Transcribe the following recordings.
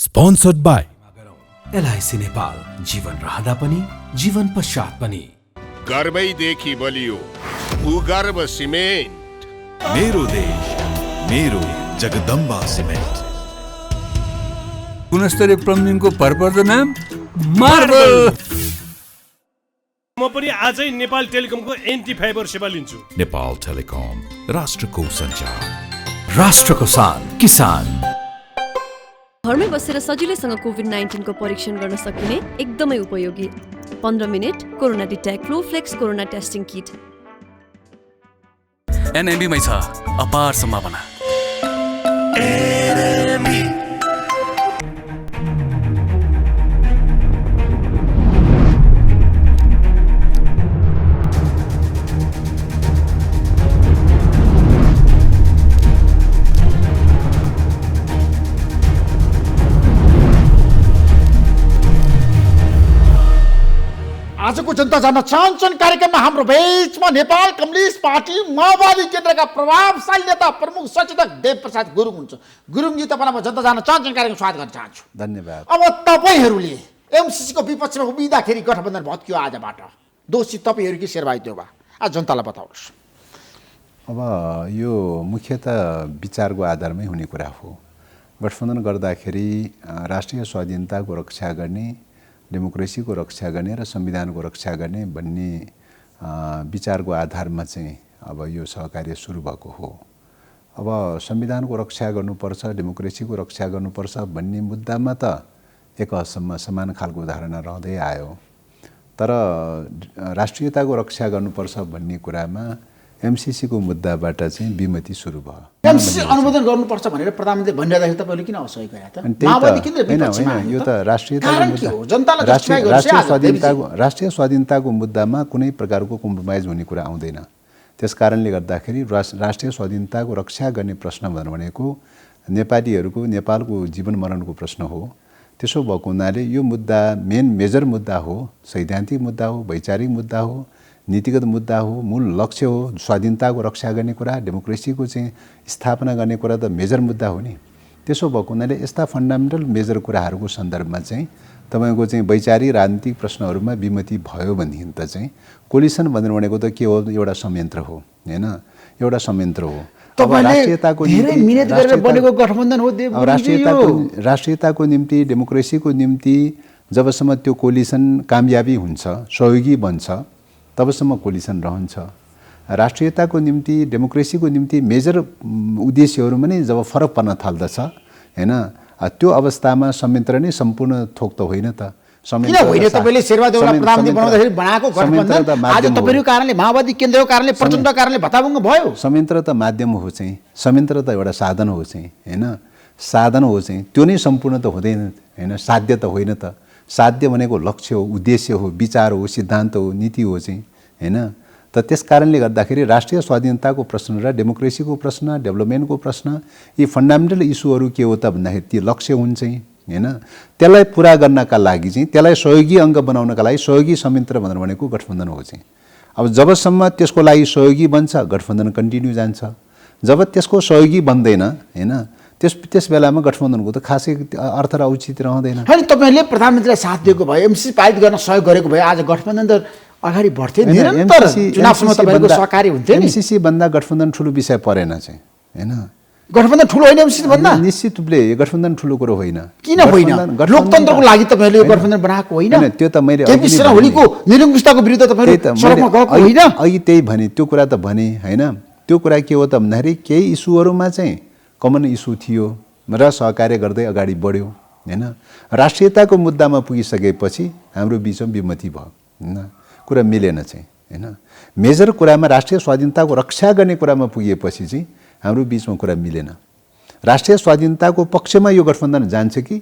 Sponsored by LIC Nepal, जीवन रहँदा पनि जीवन पश्चात पनि। गर्वैदेखि बलियो भूगर्भ सिमेन्ट। मेरो देश मेरो जगदम्बा सिमेन्ट। गुणस्तरीय प्लम्बिङको भरपर्दो नाम मार्बल। म पनि आजै नेपाल टेलिकमको एन्टी फाइबर सेवा लिन्छु। नेपाल टेलिकम, राष्ट्रको सञ्चार, राष्ट्रको शान, किसान। घरमै बसेर सजिलैसँग कोभिड-19 को परीक्षण गर्न सकिने एकदमै उपयोगी 15 मिनेट corona detect Flowflex corona testing kit. एनएमबीमै छ अपार सम्भावना। आजको जनता जान्न चाहन्छन् कार्यक्रममा हाम्रो बीचमा नेपाल कम्युनिस्ट पार्टी माओवादी केन्द्रका प्रभावशाली नेता प्रमुख सचेतक देवप्रसाद गुरुङ हुन्छ। गुरुङजी, तपाईँलाई म जनता जान्न चाहन्छन् कार्यक्रम स्वागत गर्न चाहन्छु। धन्यवाद। अब तपाईँहरूले एमसीसीको विपक्षमा उभिँदाखेरि गठबन्धन भत्कियो आजबाट, दोषी तपाईँहरू कि शेरबहादुर देउवा? आज जनतालाई बताउनुहोस्। अब यो मुख्यतः विचारको आधारमै हुने कुरा हो। गठबन्धन गर्दाखेरि राष्ट्रिय स्वाधीनताको रक्षा गर्ने, डेमोक्रेसीको रक्षा गर्ने र संविधानको रक्षा गर्ने भन्ने विचारको आधारमा चाहिँ अब यो सहकार्य सुरु भएको हो। अब संविधानको रक्षा गर्नुपर्छ, डेमोक्रेसीको रक्षा गर्नुपर्छ भन्ने मुद्दामा त एक हदसम्म समान खालको धारणा रहँदै आयो, तर राष्ट्रियताको रक्षा गर्नुपर्छ भन्ने कुरामा एमसीसीको मुद्दाबाट चाहिँ विमति सुरु भयो। एमसीसी अनुमोदन गर्नुपर्छ भनेर प्रधानमन्त्री भनिरहेको तपाईँले किन असहयोग गरे त? माओवादी किन विपक्षमा आयो? यो त राष्ट्रिय स्वाधीनताको मुद्दामा कुनै प्रकारको कम्प्रोमाइज हुने कुरा आउँदैन। त्यसकारणले गर्दाखेरि राष्ट्रिय स्वाधीनताको रक्षा गर्ने प्रश्न भनेको नेपालीहरूको, नेपालको जीवन मरणको प्रश्न हो। त्यसो भएको हुनाले यो मुद्दा मेजर मुद्दा हो, सैद्धान्तिक मुद्दा हो, वैचारिक मुद्दा हो, नीतिगत मुद्दा हो, मूल लक्ष्य हो। स्वाधीनताको रक्षा गर्ने कुरा, डेमोक्रेसीको चाहिँ स्थापना गर्ने कुरा त मेजर मुद्दा हो नि। त्यसो भएको हुनाले यस्ता फन्डामेन्टल मेजर कुराहरूको सन्दर्भमा चाहिँ तपाईँको चाहिँ वैचारिक राजनीतिक प्रश्नहरूमा विमति भयो भनेदेखि त चाहिँ कोलिसन भनेको त के हो? एउटा संयन्त्र हो, होइन? एउटा संयन्त्र हो। राष्ट्रियताको निम्ति, डेमोक्रेसीको निम्ति जबसम्म त्यो कोलिसन कामयाबी हुन्छ, सहयोगी बन्छ, तबसम्म कोलिसन रहन्छ। राष्ट्रियताको निम्ति, डेमोक्रेसीको निम्ति मेजर उद्देश्यहरूमा नै जब फरक पर्न थाल्दछ, होइन, त्यो अवस्थामा संयन्त्र नै सम्पूर्ण थोक त होइन त। तपाईँले शेरबहादुर देउवा प्रधानमन्त्री बनाउँदाखेरि बनाएको गठबन्धन आज तपाईँको कारणले, माओवादी केन्द्रको कारणले, प्रचण्डको कारणले भताभुङ्ग भयो। संयन्त्र त माध्यम हो चाहिँ, संयन्त्र त एउटा साधन हो चाहिँ, होइन? साधन हो चाहिँ, त्यो नै सम्पूर्ण त हुँदैन, होइन? साध्य त होइन त। साध्य भनेको लक्ष्य हो, उद्देश्य हो, विचार हो, सिद्धान्त हो, नीति हो चाहिँ, होइन? त त्यस कारणले गर्दाखेरि राष्ट्रिय स्वाधीनताको प्रश्न र डेमोक्रेसीको प्रश्न, डेभलपमेन्टको प्रश्न, यी फन्डामेन्टल इस्युहरू के हो त भन्दाखेरि ती लक्ष्य हुन् चाहिँ, होइन? त्यसलाई पुरा गर्नका लागि चाहिँ, त्यसलाई सहयोगी अङ्ग बनाउनका लागि सहयोगी संयन्त्र भनेको गठबन्धन हो चाहिँ। अब जबसम्म त्यसको लागि सहयोगी बन्छ, गठबन्धन कन्टिन्यू जान्छ। जब त्यसको सहयोगी बन्दैन, होइन, त्यस बेलामा गठबन्धनको त खासै अर्थ र औचित्य रहँदैन। होइन, तपाईँले प्रधानमन्त्रीलाई साथ दिएको भए, एमसीसी पारित गर्न सहयोग गरेको भए आज गठबन्धन त अगाडि बढ्थ्यो, निरन्तर चुनावसम्म तपाईँको सहकारी हुन्थ्यो नि। एमसीसी भन्दा गठबन्धन ठुलो विषय परेन चाहिँ, होइन? गठबन्धन ठुलो होइन एमसीसी भन्दा? निश्चित रूपले गठबन्धन ठुलो कुरो होइन। किन होइन? लोकतन्त्रको लागि तपाईँले यो गठबन्धन बनाएको होइन? त्यो त मैले केपी शर्मा ओलीको निरङ्कुशताको विरुद्ध तपाईँले सडकमा गएको होइन? अघि त्यही भने, त्यो कुरा त भने, होइन? त्यो कुरा के हो त भन्दाखेरि केही इस्युहरूमा चाहिँ कमन इस्यु थियो र सहकार्य गर्दै अगाडि बढ्यो, होइन? राष्ट्रियताको मुद्दामा पुगिसकेपछि हाम्रो बिचमा विमति भयो, होइन? कुरा मिलेन चाहिँ, होइन? मेजर कुरामा राष्ट्रिय स्वाधीनताको रक्षा गर्ने कुरामा पुगेपछि चाहिँ हाम्रो बिचमा कुरा मिलेन। राष्ट्रिय स्वाधीनताको पक्षमा यो गठबन्धन जान्छ कि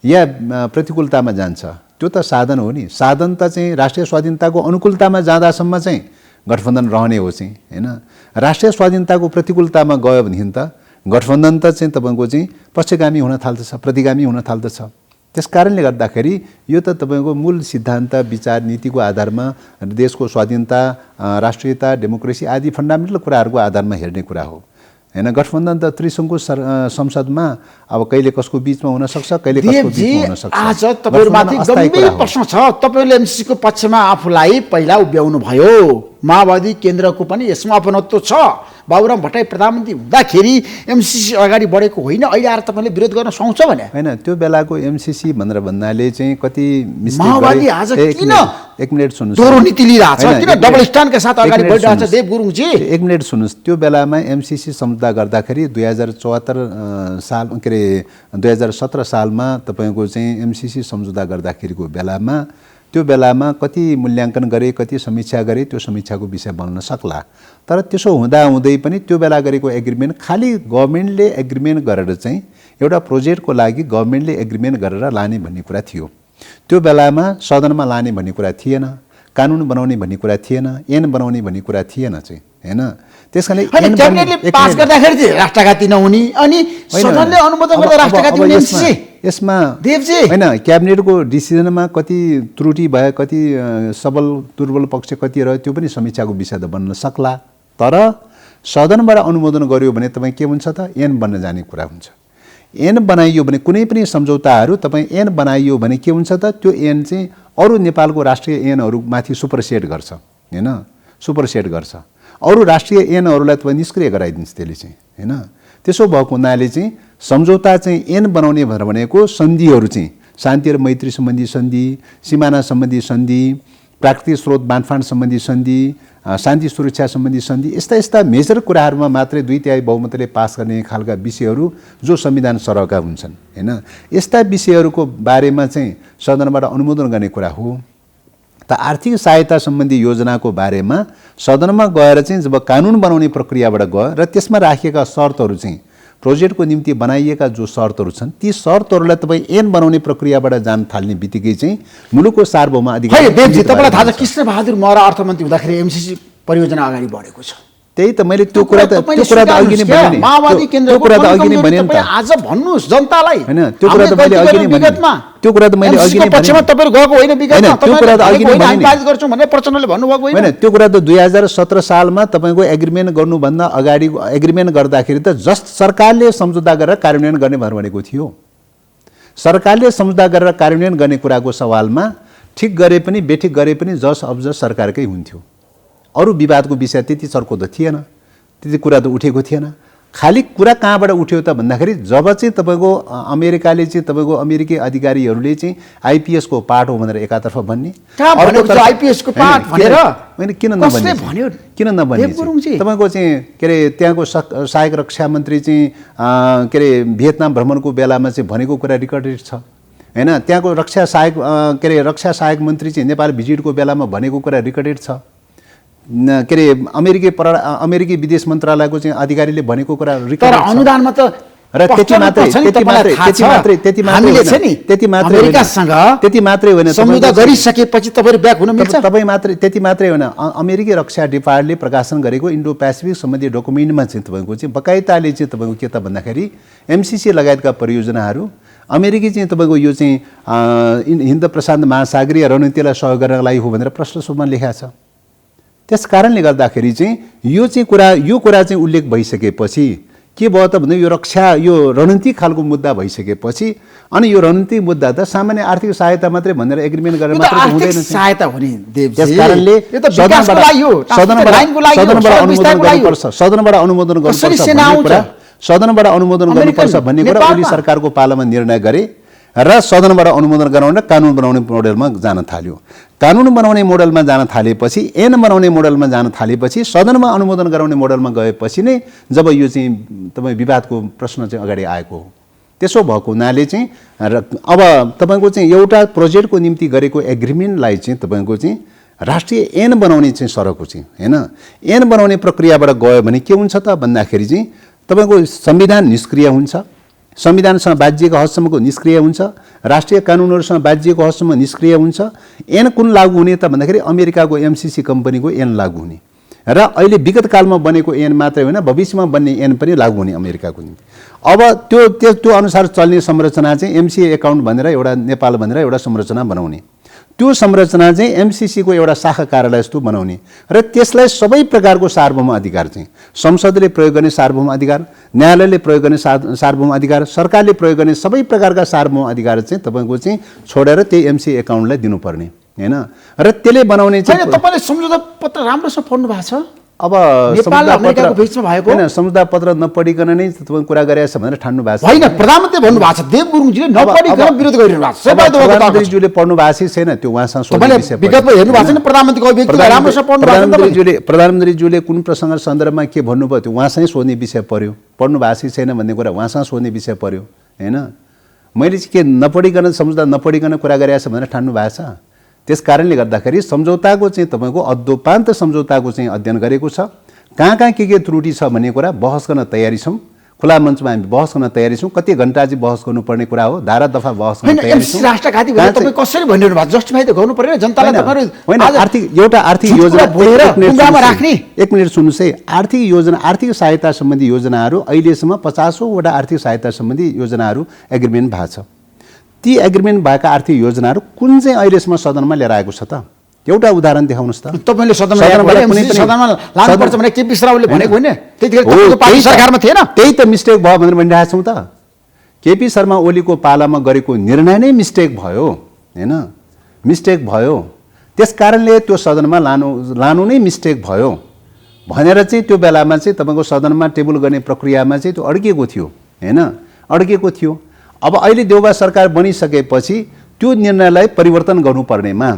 या प्रतिकूलतामा जान्छ, त्यो त साधन हो नि। साधन त चाहिँ राष्ट्रिय स्वाधीनताको अनुकूलतामा जाँदासम्म चाहिँ गठबन्धन रहने हो चाहिँ, होइन? राष्ट्रिय स्वाधीनताको प्रतिकूलतामा गयो भनेदेखि त गठबन्धन त चाहिँ तपाईँको चाहिँ पक्षगामी हुन थाल्दछ, प्रतिगामी हुन थाल्दछ। त्यस कारणले गर्दाखेरि यो त तपाईँको मूल सिद्धान्त, विचार, नीतिको आधारमा देशको स्वाधीनता, राष्ट्रियता, डेमोक्रेसी आदि फन्डामेन्टल कुराहरूको आधारमा हेर्ने कुरा हो। हैन गठबन्धन त त्रिसङ्घको संसदमा अब कहिले कसको बीचमा हुन सक्छ कहिले कसको देवजी बीचमा हुन सक्छ आज तपाईहरुमाथि गम्भीर प्रश्न छ तपाईहरुले एमसीसी को पक्षमा आफूलाई पहिला उभ्याउनु भयो माओवादी केन्द्रको पनि यसमा अपनत्व छ बाबुराम भट्टराई प्रधानमन्त्री हुँदाखेरि एमसीसी अगाडि बढेको होइन अहिले आएर तपाईले विरोध गर्न सक्छ भने हैन त्यो बेलाको एमसीसी भनेर भन्नाले चाहिँ कति मिस्टेक माओवादी आज किन एक मिनेट सुन्नुस् दोहोरो नीति लिइरहेछ किन डबल स्ट्यान्डका साथ अगाडि बढिरहेछ देव गुरुङजी एक मिनेट सुन्नुस् त्यो बेलामा एमसीसी सम्झौता गर्दाखेरि 2074 साल के अरे 2017 सालमा तपाईको चाहिँ एमसीसी सम्झौता गर्दाखेरिको बेलामा त्यो बेलामा कति मूल्याङ्कन गरे कति समीक्षा गरे त्यो समीक्षाको विषय बन्न सक्ला तर त्यसो हुँदा हुँदै पनि त्यो बेला गरेको एग्रिमेन्ट खाली गभर्नमेन्टले एग्रिमेन्ट गरेर चाहिँ एउटा प्रोजेक्टको लागि गभर्नमेन्टले एग्रिमेन्ट गरेर लाने भन्ने कुरा थियो त्यो बेलामा सदनमा लाने भन्ने कुरा थिएन कानुन बनाउने भन्ने कुरा थिएन ऐन बनाउने भन्ने कुरा थिएन चाहिँ हैन त्यसकारणले क्याबिनेटले पास गर्दाखेरि चाहिँ राष्ट्रघाती नहुने अनि सदनले अनुमोदन गर्दा राष्ट्रघाती हुने एमसीसी यसमा देवजी हैन क्याबिनेटको डिसिजनमा कति त्रुटि भयो कति सबल दुर्बल पक्ष कति रह्यो त्यो पनि समीक्षाको विषय त बन्न सक्ला तर सदनबाट अनुमोदन गर्यो भने तपाईँ के हुन्छ त ऐन बन्न जाने कुरा हुन्छ ऐन बनाइयो भने कुनै पनि सम्झौताहरू तपाईँ ऐन बनाइयो भने के हुन्छ त त्यो ऐन चाहिँ अरू नेपालको राष्ट्रिय ऐनहरूमाथि सुपरसेट गर्छ हैन सुपरसेट गर्छ अरू राष्ट्रिय ऐनहरूलाई तपाईँ निष्क्रिय गराइदिन्छ त्यसले चाहिँ हैन त्यसो भएको हुनाले चाहिँ सम्झौता चाहिँ ऐन बनाउने भनेको सन्धिहरू चाहिँ शान्ति र मैत्री सम्बन्धी सन्धि सिमाना सम्बन्धी सन्धि प्राकृतिक स्रोत बाँडफाँड सम्बन्धी सन्धि शान्ति सुरक्षा सम्बन्धी सन्धि यस्ता यस्ता मेजर कुराहरूमा मात्रै 2/3 बहुमतले पास गर्ने खालका विषयहरू जो संविधान सरहका हुन्छन् हैन यस्ता विषयहरूको बारेमा चाहिँ सदनबाट अनुमोदन गर्ने कुरा हो त आर्थिक सहायता सम्बन्धी योजनाको बारेमा सदनमा गएर चाहिँ जब कानुन बनाउने प्रक्रियाबाट गयो र त्यसमा राखिएका शर्तहरू चाहिँ प्रोजेक्टको निम्ति बनाइएका जो शर्तहरू छन् ती शर्तहरूलाई तपाईँ ऐन बनाउने प्रक्रियाबाट जान थाल्ने बित्तिकै चाहिँ मुलुकको सार्वभौम अधिकार देवजी तपाईलाई थाहा छ कृष्णबहादुर महरा अर्थमन्त्री हुँदाखेरि एमसीसी परियोजना अगाडि बढेको छ त्यही त मैले त्यो कुरा त अघि नै भने माओवादी केन्द्रको कुरा त अघि नै भने नि आज भन्नुस् जनतालाई हैन त्यो कुरा त मैले अघि नै भने त्यो कुरा त मैले अघि नै भने पक्षमा तपाईहरु गएको होइन विगतमा त्यो कुरा त अघि नै भने हामी गर्छौं भनेर प्रचण्डले भन्नुभएको होइन हैन त्यो कुरा त 2017 सालमा तपाईको एग्रिमेन्ट गर्नुभन्दा अगाडि एग्रिमेन्ट गर्दाखेरि त जस्ट सरकारले सम्झौता गरेर कार्यान्वयन गर्ने भनेको थियो सरकारले सम्झौता गरेर कार्यान्वयन गर्ने कुराको सवालमा ठिक गरे पनि बेठिक गरे पनि जस अब्ज सरकारकै हुन्थ्यो अरू विवादको विषय त्यति चर्को त थिएन त्यति कुरा त उठेको थिएन खाली कुरा कहाँबाट उठ्यो त भन्दाखेरि जब चाहिँ तपाईको अमेरिकाले चाहिँ तपाईको अमेरिकी अधिकारीहरूले चाहिँ आईपीएस को पार्ट हो भनेर एकातर्फ भन्ने अर्को आईपीएस को पार्ट भनेर हैन किन नभन्ने तपाईको चाहिँ के रे त्यहाँको सहायक रक्षा मन्त्री चाहिँ के रे भियतनाम भ्रमणको बेलामा चाहिँ भनेको कुरा रेकर्डेड छ हैन त्यहाँको रक्षा सहायक मन्त्री चाहिँ नेपाल भिजिटको बेलामा भनेको कुरा रेकर्डेड छ के रे अमेरिकी विदेश मन्त्रालयको चाहिँ अधिकारीले भनेको कुरा तर अनुदानमा त र त्यति मात्रै होइन सम्झौता गरिसकेपछि तपाईहरु ब्याक हुन मिल्छ तपाई मात्रै त्यति मात्रै होइन अमेरिकी रक्षा डिपार्टमेन्टले प्रकाशन गरेको इन्डो पेसिफिक सम्बन्धी डकुमेन्टमा चाहिँ तपाईको चाहिँ बकाइदाले चाहिँ तपाईको के त भन्दाखेरि एमसीसी लगायतका परियोजनाहरू अमेरिकी चाहिँ तपाईको यो चाहिँ हिन्द प्रशान्त महासागरीय रणनीतिलाई सहयोग गर्नका लागि हो भनेर प्रश्न स्वरूपमा लेखेको छ त्यस कारणले गर्दाखेरि चाहिँ यो कुरा चाहिँ उल्लेख भइसकेपछि के भयो त भन्दा यो रणनीतिक खालको मुद्दा भइसकेपछि अनि यो रणनीतिक मुद्दा त सामान्य आर्थिक सहायता मात्रै भनेर एग्रिमेन्ट गरेर मात्र हुँदैन सहायता हुने देवजी त्यस कारणले सदनबाट अनुमोदन गर्नुपर्छ भन्ने कुरा ओली सरकारको पालामा निर्णय गरे र सदनबाट अनुमोदन गराउन कानुन बनाउने मोडलमा जान थाल्यो कानुन बनाउने मोडलमा जान थालेपछि ऐन बनाउने मोडलमा जान थालेपछि सदनमा अनुमोदन गराउने मोडलमा गएपछि नै जब यो चाहिँ तपाईँ विवादको प्रश्न चाहिँ अगाडि आएको हो त्यसो भएको हुनाले चाहिँ अब तपाईको चाहिँ एउटा प्रोजेक्टको निम्ति गरेको एग्रिमेन्टलाई चाहिँ तपाईको चाहिँ राष्ट्रिय ऐन बनाउने चाहिँ सरहको चाहिँ हैन ऐन बनाउने प्रक्रियाबाट गयो भने के हुन्छ त भन्दाखेरि चाहिँ तपाईको संविधान निष्क्रिय हुन्छ संविधानसँग बाजिएको हदसम्मको निष्क्रिय हुन्छ राष्ट्रिय कानुनहरूसँग बाजिएको हदसम्म निष्क्रिय हुन्छ ऐन कुन लागू हुने त भन्दाखेरि अमेरिकाको एमसीसी कम्पनीको ऐन लागू हुने र अहिले विगत कालमा बनेको ऐन मात्रै होइन भविष्यमा बन्ने ऐन पनि लागू हुने अमेरिकाको निम्ति अब त्यो अनुसार चल्ने संरचना चाहिँ एमसीए एकाउन्ट भनेर एउटा नेपाल भनेर एउटा संरचना बनाउने त्यो संरचना चाहिँ एमसीसीको एउटा शाखा कार्यालय जस्तो बनाउने र त्यसलाई सबै प्रकारको सार्वभौम अधिकार चाहिँ संसदले प्रयोग गर्ने सार्वभौम अधिकार, न्यायालयले प्रयोग गर्ने सार्वभौम अधिकार, सरकारले प्रयोग गर्ने सबै प्रकारका सार्वभौम अधिकार चाहिँ तपाईँको चाहिँ छोडेर त्यही एमसी एकाउन्टलाई दिनुपर्ने हैन। र त्यसले बनाउने चाहिँ तपाईँले सम्झौता पत्र राम्रोसँग पढ्नु भएको छ? अब नेपाल र अमेरिकाको बीचमा भएको हैन, सम्झौता पत्र नपढिकन नै तपाईँ कुरा गरेछ भनेर ठान्नु भएको छ? होइन, प्रधानमन्त्री भन्नु भएको छ, देव गुरुङजीले नपढिकन विरोध गरिरहनु भएको छ। प्रधानमन्त्रीज्यूले पढ्नु भएको छैन, त्यो उहाँसँग सोध्ने विषय विगतमा हेर्नु भएको छैन? प्रधानमन्त्रीको अभिव्यक्ति राम्रोसँग पढ्नु भएको छ? प्रधानमन्त्रीज्यूले कुन प्रसङ्ग सन्दर्भमा के भन्नुभयो त्यो उहाँसँगै सोध्ने विषय पर्यो। पढ्नु भएको छैन भन्ने कुरा उहाँसँग सोध्ने विषय पर्यो हैन। मैले चाहिँ के नपढिकन सम्झौता नपढिकन कुरा गरेछ भनेर ठान्नु भएको छ? त्यस कारणले गर्दाखेरि सम्झौताको चाहिँ तपाईँको अद्धोपान्त सम्झौताको चाहिँ अध्ययन गरेको छ। कहाँ कहाँ के त्रुटि छ भन्ने कुरा बहस गर्न तयारी छौँ। खुला मञ्चमा हामी बहस गर्न तयारी छौँ। कति घण्टा चाहिँ बहस गर्नुपर्ने कुरा हो, धारा दफा बहस गर्न तयारी छौँ। राष्ट्रघाती भनेर तपाईँ कसरी भनिरहनु भएको? जस्टिफाई त गर्नु पर्यो जनतालाई। होइन, एउटा आर्थिक योजना राख्ने। एक मिनट सुन्नुहोस् है। आर्थिक योजना, आर्थिक सहायता सम्बन्धी योजनाहरू अहिलेसम्म 50औँवटा आर्थिक सहायता सम्बन्धी योजनाहरू एग्रिमेन्ट भएको छ। ती एग्रिमेन्ट भएका आर्थिक योजनाहरू कुन चाहिँ अहिलेसम्म सदनमा लिएर आएको छ त? एउटा उदाहरण देखाउनुहोस् त। तपाईँले सदनमा लानुपर्छ भने केपी शर्माले भनेको होइन? त्यतिखेर पार्टी सरकारमा थिएन? त्यही त मिस्टेक भयो भनेर भनिरहेको छौँ त। केपी शर्मा ओलीको पालामा गरेको निर्णय नै मिस्टेक भयो हैन, मिस्टेक भयो। त्यस कारणले त्यो सदनमा लानु नै मिस्टेक भयो भनेर चाहिँ त्यो बेलामा चाहिँ तपाईँको सदनमा टेबल गर्ने प्रक्रियामा चाहिँ त्यो अड्किएको थियो हैन, अड्किएको थियो। अब अहिले देउबा सरकार बनिसकेपछि त्यो निर्णयलाई परिवर्तन गर्नुपर्नेमा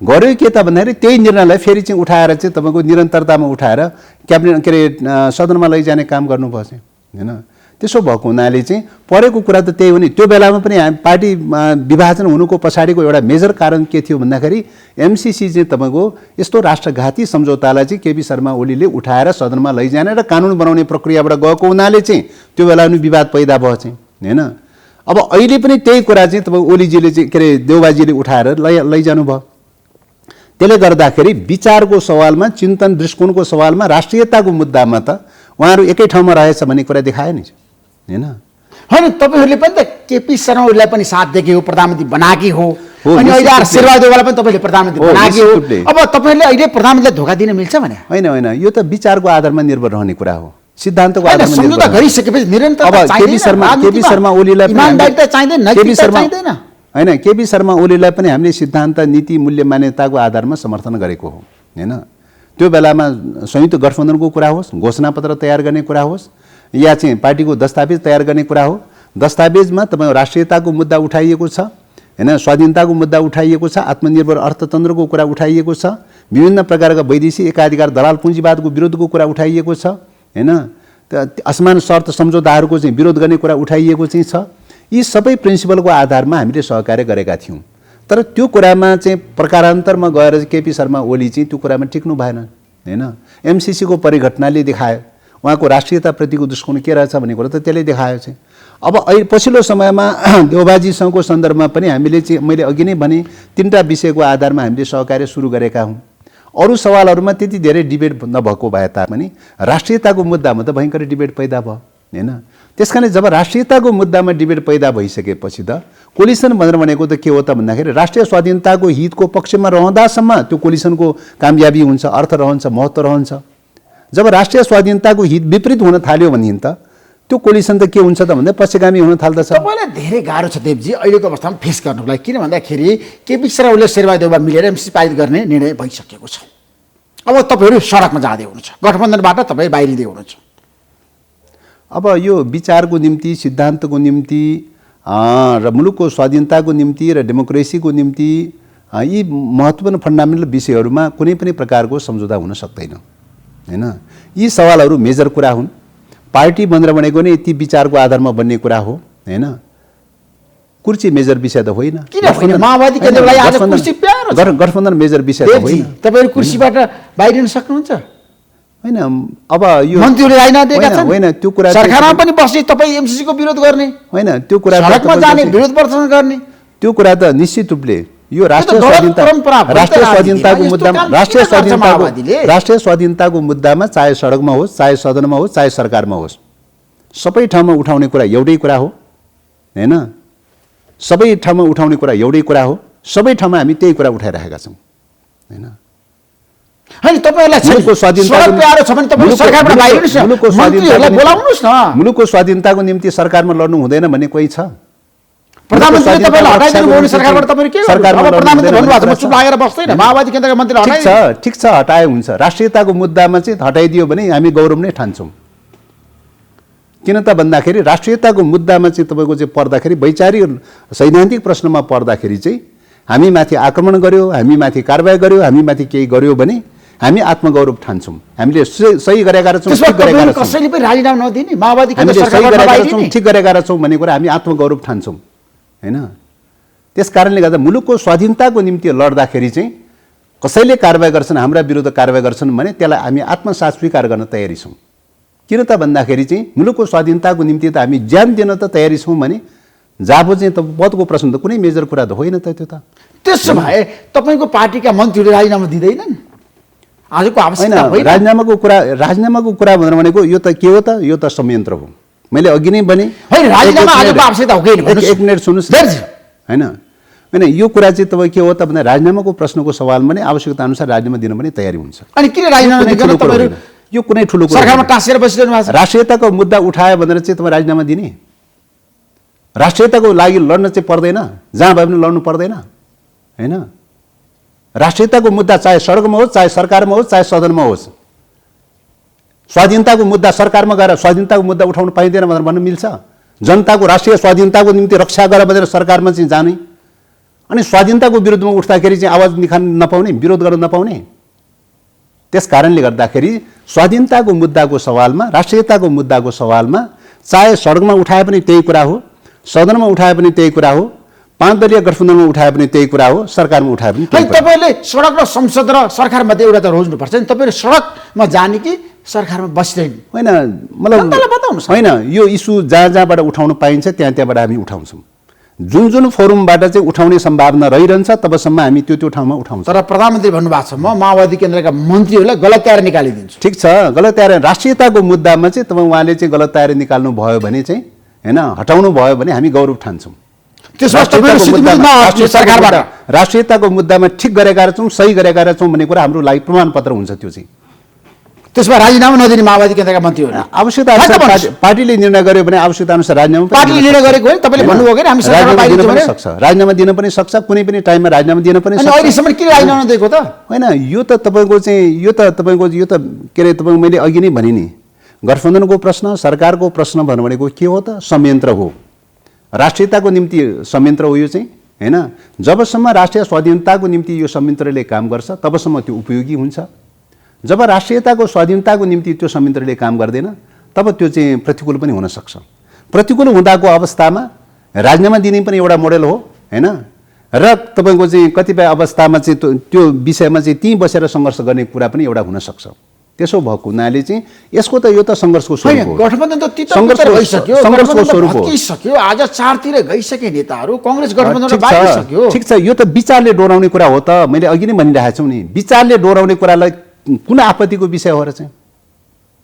गर्यो के त भन्दाखेरि त्यही निर्णयलाई फेरि चाहिँ उठाएर चाहिँ तपाईँको निरन्तरतामा उठाएर क्याबिनेट के अरे सदनमा लैजाने काम गर्नुभयो चाहिँ हैन। त्यसो भएको हुनाले चाहिँ परेको कुरा त त्यही हो नि। त्यो बेलामा पनि पार्टी विभाजन हुनुको पछाडिको एउटा मेजर कारण के थियो भन्दाखेरि एमसीसी चाहिँ तपाईँको यस्तो राष्ट्रघाती सम्झौतालाई चाहिँ केपी शर्मा ओलीले उठाएर सदनमा लैजाने र कानुन बनाउने प्रक्रियाबाट गएको हुनाले चाहिँ त्यो बेला पनि विवाद पैदा भयो चाहिँ हैन। अब अहिले पनि त्यही कुरा चाहिँ तपाईँ ओलीजीले चाहिँ के अरे देउबाजीले उठाएर लैजानु भयो। त्यसले गर्दाखेरि विचारको सवालमा, चिन्तन दृष्टिकोणको सवालमा, राष्ट्रियताको मुद्दामा त उहाँहरू एकै ठाउँमा रहेछ भन्ने कुरा देखायो नि हैन। होइन, तपाईँहरूले पनि त केपी शर्मा ओलीलाई पनि साथ दिएकै हो, प्रधानमन्त्री बनाएकै हो। अनि अहिले आएर शेरबहादुर देउवालाई पनि तपाईँले प्रधानमन्त्री बनाएकै हो। अब तपाईँहरूले अहिले प्रधानमन्त्रीलाई धोका दिन मिल्छ भने? होइन होइन, यो त विचारको आधारमा निर्भर रहने कुरा हो, सिद्धान्तको आधारमा सम्झौता गरिसकेपछि निरन्तरता अब केपी शर्मा ओलीलाई इमानदारिता चाहिँदैन, नैतिकता चाहिँदैन होइन। केपी शर्मा ओलीलाई पनि हामीले सिद्धान्त, नीति, मूल्य, मान्यताको आधारमा समर्थन गरेको हो हैन। त्यो बेलामा संयुक्त गठबन्धनको कुरा होस्, घोषणापत्र तयार गर्ने कुरा होस्, या चाहिँ पार्टीको दस्तावेज तयार गर्ने कुरा हो, दस्तावेजमा तपाईँ राष्ट्रियताको मुद्दा उठाइएको छ हैन, स्वाधीनताको मुद्दा उठाइएको छ, आत्मनिर्भर अर्थतन्त्रको कुरा उठाइएको छ, विभिन्न प्रकारका वैदेशिक एकाधिकार दलाल पुँजीवादको विरोधको कुरा उठाइएको छ हैन, असमान शर्त सम्झौताहरूको चाहिँ विरोध गर्ने कुरा उठाइएको चाहिँ छ। यी सबै प्रिन्सिपलको आधारमा हामीले सहकार्य गरेका थियौँ। तर त्यो कुरामा चाहिँ प्रकारान्तरमा गएर केपी शर्मा ओली चाहिँ त्यो कुरामा टिक्नु भएन हैन। एमसीसीको परिघटनाले देखायो उहाँको राष्ट्रियताप्रतिको दृष्टिकोण के रहेछ भन्ने कुरा त त्यसले देखायो चाहिँ। अब अहिले पछिल्लो समयमा देउबाजीसँगको सन्दर्भमा पनि हामीले चाहिँ मैले अघि नै भने 3टा विषयको आधारमा हामीले सहकार्य सुरु गरेका हौँ। अरू सवालहरूमा त्यति धेरै डिबेट नभएको भए तापनि राष्ट्रियताको मुद्दामा त भयङ्कर डिबेट पैदा भयो हैन। त्यसकारण जब राष्ट्रियताको मुद्दामा डिबेट पैदा भइसकेपछि त कोलिसन भनेर भनेको त के हो त भन्दाखेरि राष्ट्रिय स्वाधीनताको हितको पक्षमा रहँदासम्म त्यो कोलिसनको कामयाबी हुन्छ, अर्थ रहन्छ, महत्त्व रहन्छ। जब राष्ट्रिय स्वाधीनताको हित विपरीत हुन थाल्यो भने त त्यो कोलिसन त के हुन्छ त भन्दा पक्षगामी हुन थाल्दछ। तपाईँलाई धेरै गाह्रो छ देवजी अहिलेको अवस्थामा फेस गर्नुको लागि, किन भन्दाखेरि केपी शर्मा ओलीले शेरबहादुर देउवा मिलेर एमसीसी पारित गर्ने निर्णय भइसकेको छ। अब तपाईँहरू सडकमा जाँदै हुनुहुन्छ, गठबन्धनबाट तपाईँ बाहिरिँदै हुनुहुन्छ। अब यो विचारको निम्ति, सिद्धान्तको निम्ति र मुलुकको स्वाधीनताको निम्ति र डेमोक्रेसीको निम्ति यी महत्त्वपूर्ण फन्डामेन्टल विषयहरूमा कुनै पनि प्रकारको सम्झौता हुन सक्दैन हैन। यी सवालहरू मेजर कुरा हुन्। पार्टी बनेर भनेको नै ती विचारको आधारमा बन्ने कुरा हो हैन। कुर्सी मेजर विषय त होइन। माओवादी केन्द्रलाई आज कुर्सी प्यारो छ। गठबन्धन मेजर विषय त होइन। तपाईहरु कुर्सीबाट बाहिरिन सक्नुहुन्छ हैन। अब यो मन्त्रीले राजीनामा दिएका छन्। होइन त्यो कुरा सरकारमा पनि बस्ने तपाई एमसीसी को विरोध गर्ने होइन। त्यो कुरा सडकमा जाने, विरोध प्रदर्शन गर्ने, त्यो कुरा त निश्चित रूपले यो राष्ट्रिय स्वाधीनताको मुद्दामा राष्ट्रिय स्वाधीनताको मुद्दामा चाहे सडकमा होस्, चाहे सदनमा होस्, चाहे सरकारमा होस्, सबै ठाउँमा उठाउने कुरा एउटै कुरा हो हैन। सबै ठाउँमा उठाउने कुरा एउटै कुरा हो। सबै ठाउँमा हामी त्यही कुरा उठाइरहेका छौँ हैन। हैन तपाईहरुलाई मुलुकको स्वाधीनता सडक प्यारो छ भने तपाईहरु सरकारबाट बाहिरिनुहोस् न, मुलुकको मन्त्रीहरूलाई बोलाउनुहोस् न। मुलुकको स्वाधीनताको निम्ति सरकारमा लड्नु हुँदैन भन्ने कोही छ? प्रधानमन्त्रीले तपाईलाई हटाइदिनु भयो भने सरकारबाट तपाईहरु के गर्नु? अब प्रधानमन्त्री भन्नुभएको छ म चुप लागेर बस्दैन, माओवादी केन्द्रका मन्त्रीले हटाइदिनु। ठिक छ हटाए हुन्छ। राष्ट्रियताको मुद्दामा चाहिँ हटाइदियो भने हामी गौरव नै ठान्छौँ। किन त भन्दाखेरि राष्ट्रियताको मुद्दामा चाहिँ तपाईँको चाहिँ पर्दाखेरि वैचारिक सैद्धान्तिक प्रश्नमा पर्दाखेरि चाहिँ हामी माथि आक्रमण गर्यो, हामी माथि कारबाही गर्यो, हामी माथि केही गर्यो भने हामी आत्मगौरव ठान्छौँ। हामीले सही गरेका रहेछौँ, ठिक गरेका रहेछौँ, कसैले पनि राजीनामा नदिने, माओवादी केन्द्र हामीले सही सरकारबाट गरेका बाहिरिने। रहेछौँ, ठिक गरेका रहेछौँ भन्ने कुरा हामी आत्मगौरव ठान्छौँ हैन। त्यस कारणले गर्दा मुलुकको स्वाधीनताको निम्ति लड्दाखेरि चाहिँ कसैले कारबाही गर्छन्, हाम्रा विरुद्ध कारबाही गर्छन् भने त्यसलाई हामी आत्मसात स्वीकार गर्न तयारी छौँ। किन त भन्दाखेरि चाहिँ मुलुकको स्वाधीनताको निम्ति त हामी ज्यान दिन त तयारी छौँ भने जाबो चाहिँ त पदको प्रश्न त कुनै मेजर कुरा त होइन त त्यो त। त्यसो भए तपाईँको पार्टीका मन्त्रीहरूले राजीनामा दिँदैनन्? आजको आवश्यकता होइन। राजीनामाको कुरा भनेको यो त के हो त? यो त संयन्त्र हो। मैले अघि नै भने होइन, राजीनामा आजको आवश्यकता हो कि एक मिनट सुन्नुहोस् हैन। हैन यो कुरा चाहिँ तपाईँ के हो त भन्दा राजीनामाको प्रश्नको सवालमा नै आवश्यकता अनुसार राजीनामा दिन पनि तयारी हुन्छ। अनि किन राजीनामा दिदैन तपाईहरु? यो कुनै ठुलो कुरा सरकारमा टाँसेर बसिरहनु भएको छ। राष्ट्रियताको मुद्दा उठायो भनेर चाहिँ तपाईँ राजीनामा दिने? राष्ट्रियताको लागि लड्न चाहिँ पर्दैन? जहाँ भए पनि लड्नु पर्दैन हैन? राष्ट्रियताको मुद्दा चाहे सडकमा होस्, चाहे सरकारमा होस्, चाहे सदनमा होस्, स्वाधीनताको मुद्दा सरकारमा गएर स्वाधीनताको मुद्दा उठाउन पाइँदैन भनेर भन्न मिल्छ? जनताको राष्ट्रिय स्वाधीनताको निम्ति रक्षा गर भनेर सरकारमा चाहिँ जाने अनि स्वाधीनताको विरुद्धमा उठ्दाखेरि चाहिँ आवाज निकाल्न नपाउने, विरोध गर्न नपाउने? त्यस कारणले गर्दाखेरि स्वाधीनताको मुद्दाको सवालमा, राष्ट्रियताको मुद्दाको सवालमा चाहे सडकमा उठाए पनि त्यही कुरा हो, सदनमा उठाए पनि त्यही कुरा हो, 5 दलीय गठबन्धनमा उठाए पनि त्यही कुरा हो, सरकारमा उठाए पनि त्यही कुरा हो। तपाईले सडक र संसद र सरकार मध्ये एउटा त रोज्नुपर्छ नि। तपाईले सडकमा जाने कि सरकारमा बस्दैन? होइन मतलब होइन, यो इस्यु जहाँ जहाँबाट उठाउन पाइन्छ त्यहाँ त्यहाँबाट हामी उठाउँछौँ। जुन जुन फोरमबाट चाहिँ उठाउने सम्भावना रहिरहन्छ तबसम्म हामी त्यो ठाउँमा उठाउँछौँ। तर प्रधानमन्त्री भन्नुभएको छ म माओवादी केन्द्रका मन्त्रीहरूलाई गलत तयारी निकालिदिन्छु। ठिक छ, गलत तयारी राष्ट्रियताको मुद्दामा चाहिँ तपाईँ उहाँले चाहिँ गलत तयारी निकाल्नु भयो भने चाहिँ हैन, हटाउनु भयो भने हामी गौरव ठान्छौँ। राष्ट्रियताको मुद्दामा ठिक गरेका रहेछौँ, सही गरेका रहेछौँ भन्ने कुरा हाम्रो लागि प्रमाणपत्र हुन्छ। त्यो चाहिँ त्यसमा राजीनामा नदिने माओवादी केन्द्रका मन्त्रीहरू आवश्यकता अनुसार पार्टीले निर्णय गर्यो भने आवश्यकता अनुसार राजीनामा पार्टीले निर्णय गरेको हो। तपाईँले भन्नुभयो कि हामी सरकारमा बाहिर पनि सक्छ, राजीनामा दिन पनि सक्छ, कुनै पनि टाइममा राजीनामा दिन पनि सक्छ। अहिलेसम्म किन राजीनामा दिएको त? होइन, यो त तपाईँको चाहिँ यो त के अरे तपाईँ मैले अघि नै भने नि, गठबन्धनको प्रश्न, सरकारको प्रश्न भनेको के हो त? संयन्त्र हो, राष्ट्रियताको निम्ति संयन्त्र हो यो चाहिँ हैन। जबसम्म राष्ट्रिय स्वाधीनताको निम्ति यो संयन्त्रले काम गर्छ तबसम्म त्यो उपयोगी हुन्छ। जब राष्ट्रियताको स्वाधीनताको निम्ति त्यो संयन्त्रले काम गर्दैन तब त्यो चाहिँ प्रतिकूल पनि हुन सक्छ। प्रतिकूल हुँदाको अवस्थामा राजीनामा दिने पनि एउटा मोडेल हो हैन। र तपाईँको चाहिँ कतिपय अवस्थामा चाहिँ त्यो विषयमा चाहिँ त्यहीँ बसेर सङ्घर्ष गर्ने कुरा पनि एउटा हुन सक्छ। त्यसो भएको हुनाले चाहिँ यसको त यो त सङ्घर्षको स्वरूप हो। गठबन्धन त गइसक्यो, सङ्घर्षको स्वरूप हो। आज 4 तिर गइसके नेताहरू, कांग्रेस गठबन्धनबाट बाहिर सक्यो। ठिक छ, यो त विचारले डोराउने कुरा हो त। मैले अघि नै भनिरहेको छु नि, विचारले डोराउने कुरालाई कुन आपत्तिको विषय हो र चाहिँ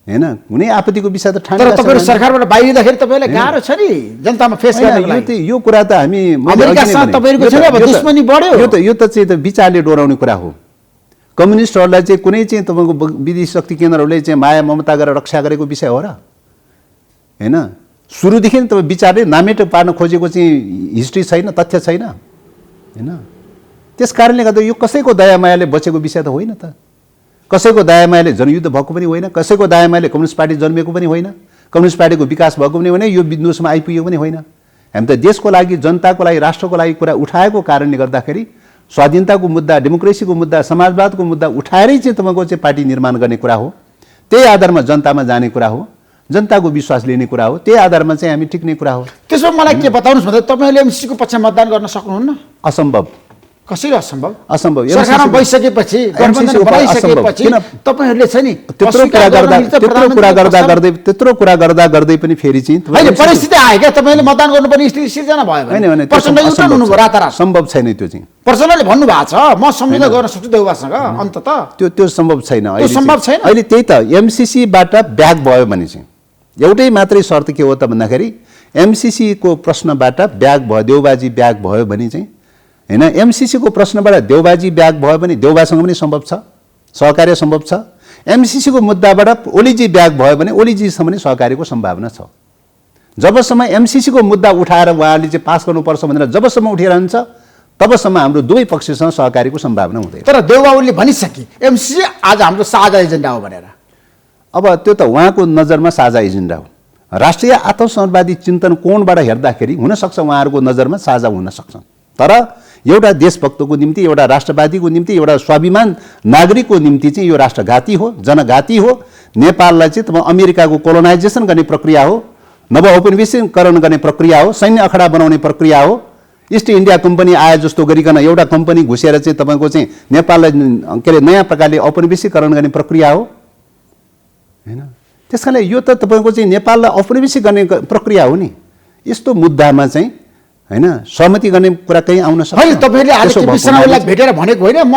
हैन? कुनै आपत्तिको विषय त ठान्नु। तर तपाईहरु सरकारबाट बाहिरिँदाखेरि तपाईलाई गाह्रो छ नि जनतामा फेस गर्नको लागि। यो कुरा त हामी अमेरिकासँग तपाईहरुको छ अब दुश्मनी बढ्यो। यो त चाहिँ विचारले डोराउने कुरा हो। कम्युनिस्टहरूलाई चाहिँ कुनै चाहिँ तपाईँको विदेशी शक्ति केन्द्रहरूले चाहिँ माया ममता गरेर रक्षा गरेको विषय हो र हैन? सुरुदेखि नै तपाईँ विचारले नामेट पार्न खोजेको चाहिँ हिस्ट्री छैन, तथ्य छैन हैन? त्यस कारणले गर्दा यो कसैको दयामायाले बचेको विषय त होइन त। कसैको दयामायाले जनयुद्ध भएको पनि होइन, कसैको दयामायाले कम्युनिस्ट पार्टी जन्मेको पनि होइन, कम्युनिस्ट पार्टीको विकास भएको पनि होइन, यो बिन्दुसम्म आइपुगेको पनि होइन। हामी त देशको लागि, जनताको लागि, राष्ट्रको लागि कुरा उठाएको कारणले गर्दाखेरि स्वाधीनताको मुद्दा, डेमोक्रेसीको मुद्दा, समाजवादको मुद्दा उठाएरै चाहिँ तपाईँको चाहिँ पार्टी निर्माण गर्ने कुरा हो। त्यही आधारमा जनतामा जाने कुरा हो, जनताको विश्वास लिने कुरा हो, त्यही आधारमा चाहिँ हामी टिक्ने कुरा हो। त्यसो मलाई के बताउनुहोस् भन्दा तपाईँले एमसीसीको पक्षमा मतदान गर्न सक्नुहुन्न? असम्भव। कसरी असम्भव? असम्भव। सरकारमा बसिसकेपछि, गठबन्धन बनाइसकेपछि तपाईहरुले छ नि त्यत्रो कुरा गर्दा गर्दै पनि फेरि चाहिँ हैन परिस्थिति आयो क्या, तपाईले मतदान गर्नुपर्ने स्थिति सिर्जना भयो भने प्रचण्ड युटर्न हुनुभयो रातारात। सम्भव छैन त्यो चाहिँ। प्रचण्डले भन्नुभएको छ म सम्झौता गर्न सक्छु देउबासँग अन्तत। त्यो सम्भव छैन अहिले। सम्भव छैन अहिले। त्यही त एमसीसीबाट ब्याक भयो भने चाहिँ एउटै मात्रै शर्त के हो त भन्दाखेरि एमसीसी को प्रश्नबाट ब्याक भयो, देउबाजी ब्याक भयो भने चाहिँ होइन एमसिसीको प्रश्नबाट देउबाजी ब्याग भयो भने देउबासँग पनि सम्भव छ, सहकार्य सम्भव छ। एमसिसीको मुद्दाबाट ओलीजी ब्याग भयो भने ओलीजीसँग पनि सहकार्यको सम्भावना छ। जबसम्म एमसिसीको मुद्दा उठाएर उहाँले चाहिँ पास गर्नुपर्छ भनेर जबसम्म उठिरहन्छ तबसम्म हाम्रो दुवै पक्षसँग सहकार्यको सम्भावना हुँदैन। तर देउबा ओलीले भनिसके एमसिसी आज हाम्रो साझा एजेन्डा हो भनेर। अब त्यो त उहाँको नजरमा साझा एजेन्डा हो। राष्ट्रिय आत्मसमाजवादी चिन्तन कोणबाट हेर्दाखेरि हुनसक्छ उहाँहरूको नजरमा साझा हुन सक्छ, तर एउटा देशभक्तको निम्ति, एउटा राष्ट्रवादीको निम्ति, एउटा स्वाभिमान नागरिकको निम्ति चाहिँ यो राष्ट्रघाती हो, जनघाती हो। नेपाललाई चाहिँ तपाईँ अमेरिकाको कोलोनाइजेसन गर्ने प्रक्रिया हो, नवऔपनिवेशीकरण गर्ने प्रक्रिया हो, सैन्य अखडा बनाउने प्रक्रिया हो। इस्ट इन्डिया कम्पनी आए जस्तो गरिकन एउटा कम्पनी घुसेर चाहिँ तपाईँको चाहिँ नेपाललाई के अरे नयाँ प्रकारले औपनिवेशीकरण गर्ने प्रक्रिया हो होइन। त्यस कारणले यो त तपाईँको चाहिँ नेपाललाई औपनिवेशिक गर्ने प्रक्रिया हो नि। यस्तो मुद्दामा चाहिँ होइन सहमति गर्ने कुरा कहीँ आउन सक्छ। होइन, तपाईँले आज केपी शर्मालाई भेटेर भनेको होइन म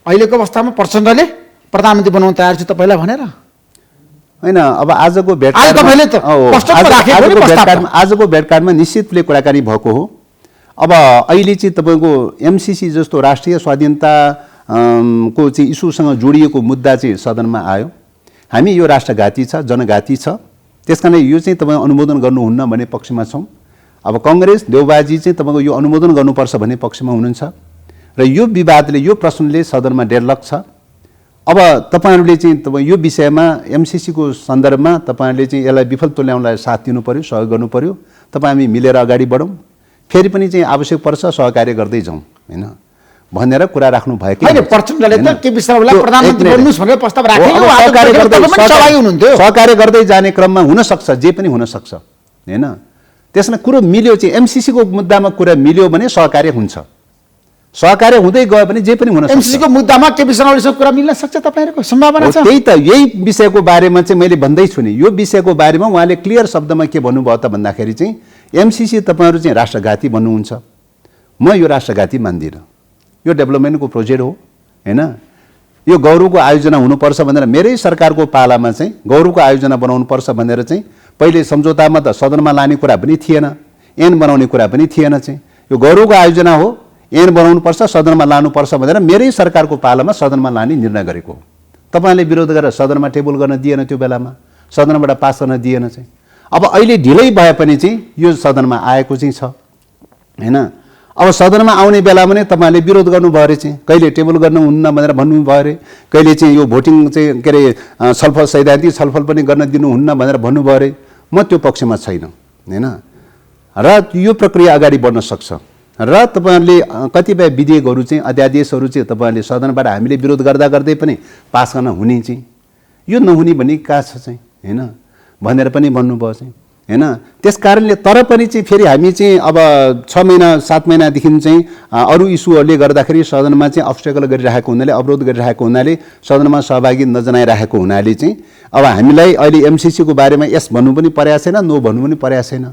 अहिलेको अवस्थामा प्रचण्डले प्रधानमन्त्री बनाउन तयार छु तपाईँलाई भनेर? होइन, अब आजको आजको भेटघाटमा निश्चितले कुराकानी भएको हो। अब अहिले चाहिँ तपाईँको एमसिसी जस्तो राष्ट्रिय स्वाधीनता को चाहिँ इस्युसँग जोडिएको मुद्दा चाहिँ सदनमा आयो। हामी यो राष्ट्रघाती छ, जनघाती छ, त्यस कारण यो चाहिँ तपाईँ अनुमोदन गर्नुहुन्न भन्ने पक्षमा छौँ। अब कङ्ग्रेस देउबाजी चाहिँ तपाईँको यो अनुमोदन गर्नुपर्छ भन्ने पक्षमा हुनुहुन्छ र यो विवादले, यो प्रश्नले सदनमा डेडलक छ। अब तपाईँहरूले चाहिँ तपाईँ यो विषयमा एमसिसीको सन्दर्भमा तपाईँहरूले चाहिँ यसलाई विफल तुल्याउनलाई साथ दिनु पऱ्यो, सहयोग गर्नु पऱ्यो। तपाईँ हामी मिलेर अगाडि बढौँ, फेरि पनि चाहिँ आवश्यक पर्छ सहकार्य गर्दै जाउँ होइन भनेर कुरा राख्नु भएको होइन। प्रचण्डले त केपी शर्मालाई प्रधानमन्त्री बन्नुस् भनेर प्रस्ताव राखेको, सहकार्य गर्दै जाने क्रममा हुनसक्छ, जे पनि हुनसक्छ होइन। त्यसमा कुरो मिल्यो चाहिँ एमसिसीको मुद्दामा कुरा मिल्यो भने सहकार्य हुन्छ, सहकार्य हुँदै गयो भने जे पनि हुन सक्छ। एमसिसीको मुद्दामा केपी शर्मासँग कुरा मिल्न सक्छ, तपाईँहरूको सम्भावना छ? त्यही त, यही विषयको बारेमा चाहिँ मैले भन्दैछु नि। यो विषयको बारेमा उहाँले क्लियर शब्दमा के भन्नुभयो त भन्दाखेरि चाहिँ एमसिसी तपाईँहरू चाहिँ राष्ट्रघाती भन्नुहुन्छ, म यो राष्ट्रघाती मान्दिनँ। यो डेभलपमेन्टको प्रोजेक्ट हो होइन। यो गौरवको आयोजना हुनुपर्छ भनेर मेरै सरकारको पालामा चाहिँ गौरवको आयोजना बनाउनुपर्छ भनेर चाहिँ पहिले सम्झौतामा त सदनमा लाने कुरा पनि थिएन, ऐन बनाउने कुरा पनि थिएन। चाहिँ यो गौरवको आयोजना हो, ऐन बनाउनुपर्छ, सदनमा लानुपर्छ भनेर मेरै सरकारको पालामा सदनमा लाने निर्णय गरेको हो। तपाईँले विरोध गरेर सदनमा टेबल गर्न दिएन, त्यो बेलामा सदनबाट पास गर्न दिएन। चाहिँ अब अहिले ढिलै भए पनि चाहिँ यो सदनमा आएको चाहिँ छ होइन। अब सदनमा आउने बेलामा नै तपाईँले विरोध गर्नुभयो अरे, चाहिँ कहिले टेबल गर्नुहुन्न भनेर भन्नुभयो अरे, कहिले चाहिँ यो भोटिङ चाहिँ के अरे छलफल सैद्धान्तिक छलफल पनि गर्न दिनुहुन्न भनेर भन्नुभयो अरे। म त्यो पक्षमा छैन होइन। र यो प्रक्रिया अगाडि बढ्न सक्छ र तपाईँहरूले कतिपय विधेयकहरू चाहिँ अध्यादेशहरू चाहिँ तपाईँहरूले सदनबाट हामीले विरोध गर्दा गर्दै पनि पास गर्न हुने चाहिँ यो नहुने भन्ने कहाँ छ चाहिँ होइन भनेर पनि भन्नुभयो चाहिँ होइन। त्यस कारणले तर पनि चाहिँ फेरि हामी चाहिँ अब 6 महिना 7 महिनादेखि चाहिँ अरू इस्युहरूले गर्दाखेरि सदनमा चाहिँ अब्स्टेकल गरिरहेको हुनाले, अवरोध गरिरहेको हुनाले, सदनमा सहभागी नजनाइरहेको हुनाले चाहिँ अब हामीलाई अहिले एमसिसीको बारेमा यस भन्नु पनि परेको छैन, नो भन्नु पनि परेको छैन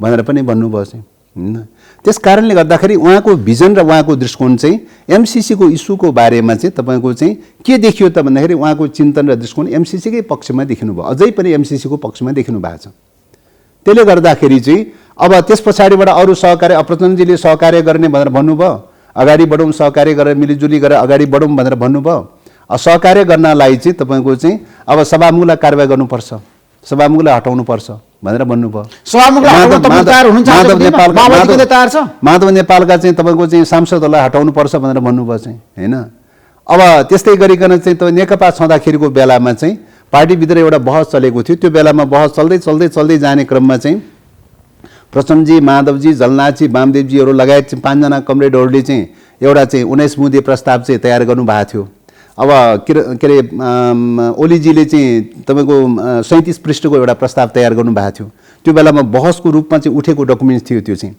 भनेर पनि भन्नुभयो चाहिँ होइन। त्यस कारणले गर्दाखेरि उहाँको भिजन र उहाँको दृष्टिकोण चाहिँ एमसिसीको इस्युको बारेमा चाहिँ तपाईँको चाहिँ के देखियो त भन्दाखेरि उहाँको चिन्तन र दृष्टिकोण एमसिसीकै पक्षमा देखिनुभयो, अझै पनि एमसिसीको पक्षमा देखिनु भएको छ। त्यसले गर्दाखेरि चाहिँ अब त्यस पछाडिबाट अरू सहकार्य प्रचण्डजीले सहकार्य गर्ने भनेर भन्नुभयो, अगाडि बढौँ, सहकार्य गरेर मिलिजुली गरेर अगाडि बढौँ भनेर भन्नुभयो। सहकार्य गर्नलाई चाहिँ तपाईँको चाहिँ अब सभामुखलाई कारवाही गर्नुपर्छ, सभामुखलाई हटाउनुपर्छ भनेर भन्नुभयो। माधव नेपालका चाहिँ तपाईँको चाहिँ सांसदहरूलाई हटाउनुपर्छ भनेर भन्नुभयो चाहिँ होइन। अब त्यस्तै गरिकन चाहिँ तपाईँ नेकपा छँदाखेरिको बेलामा चाहिँ पार्टीभित्र एउटा बहस चलेको थियो। त्यो बेलामा बहस चल्दै जाने क्रममा चाहिँ प्रचण्डजी, माधवजी, जलनाथजी, वामदेवजीहरू लगायत 5 जना कमरेडहरूले चाहिँ एउटा चाहिँ 19 बुँदे प्रस्ताव चाहिँ तयार गर्नुभएको थियो। अब के अरे ओलीजीले चाहिँ तपाईँको 37 पृष्ठको एउटा प्रस्ताव तयार गर्नुभएको थियो। त्यो बेलामा बहसको रूपमा चाहिँ उठेको डकुमेन्ट्स थियो त्यो चाहिँ।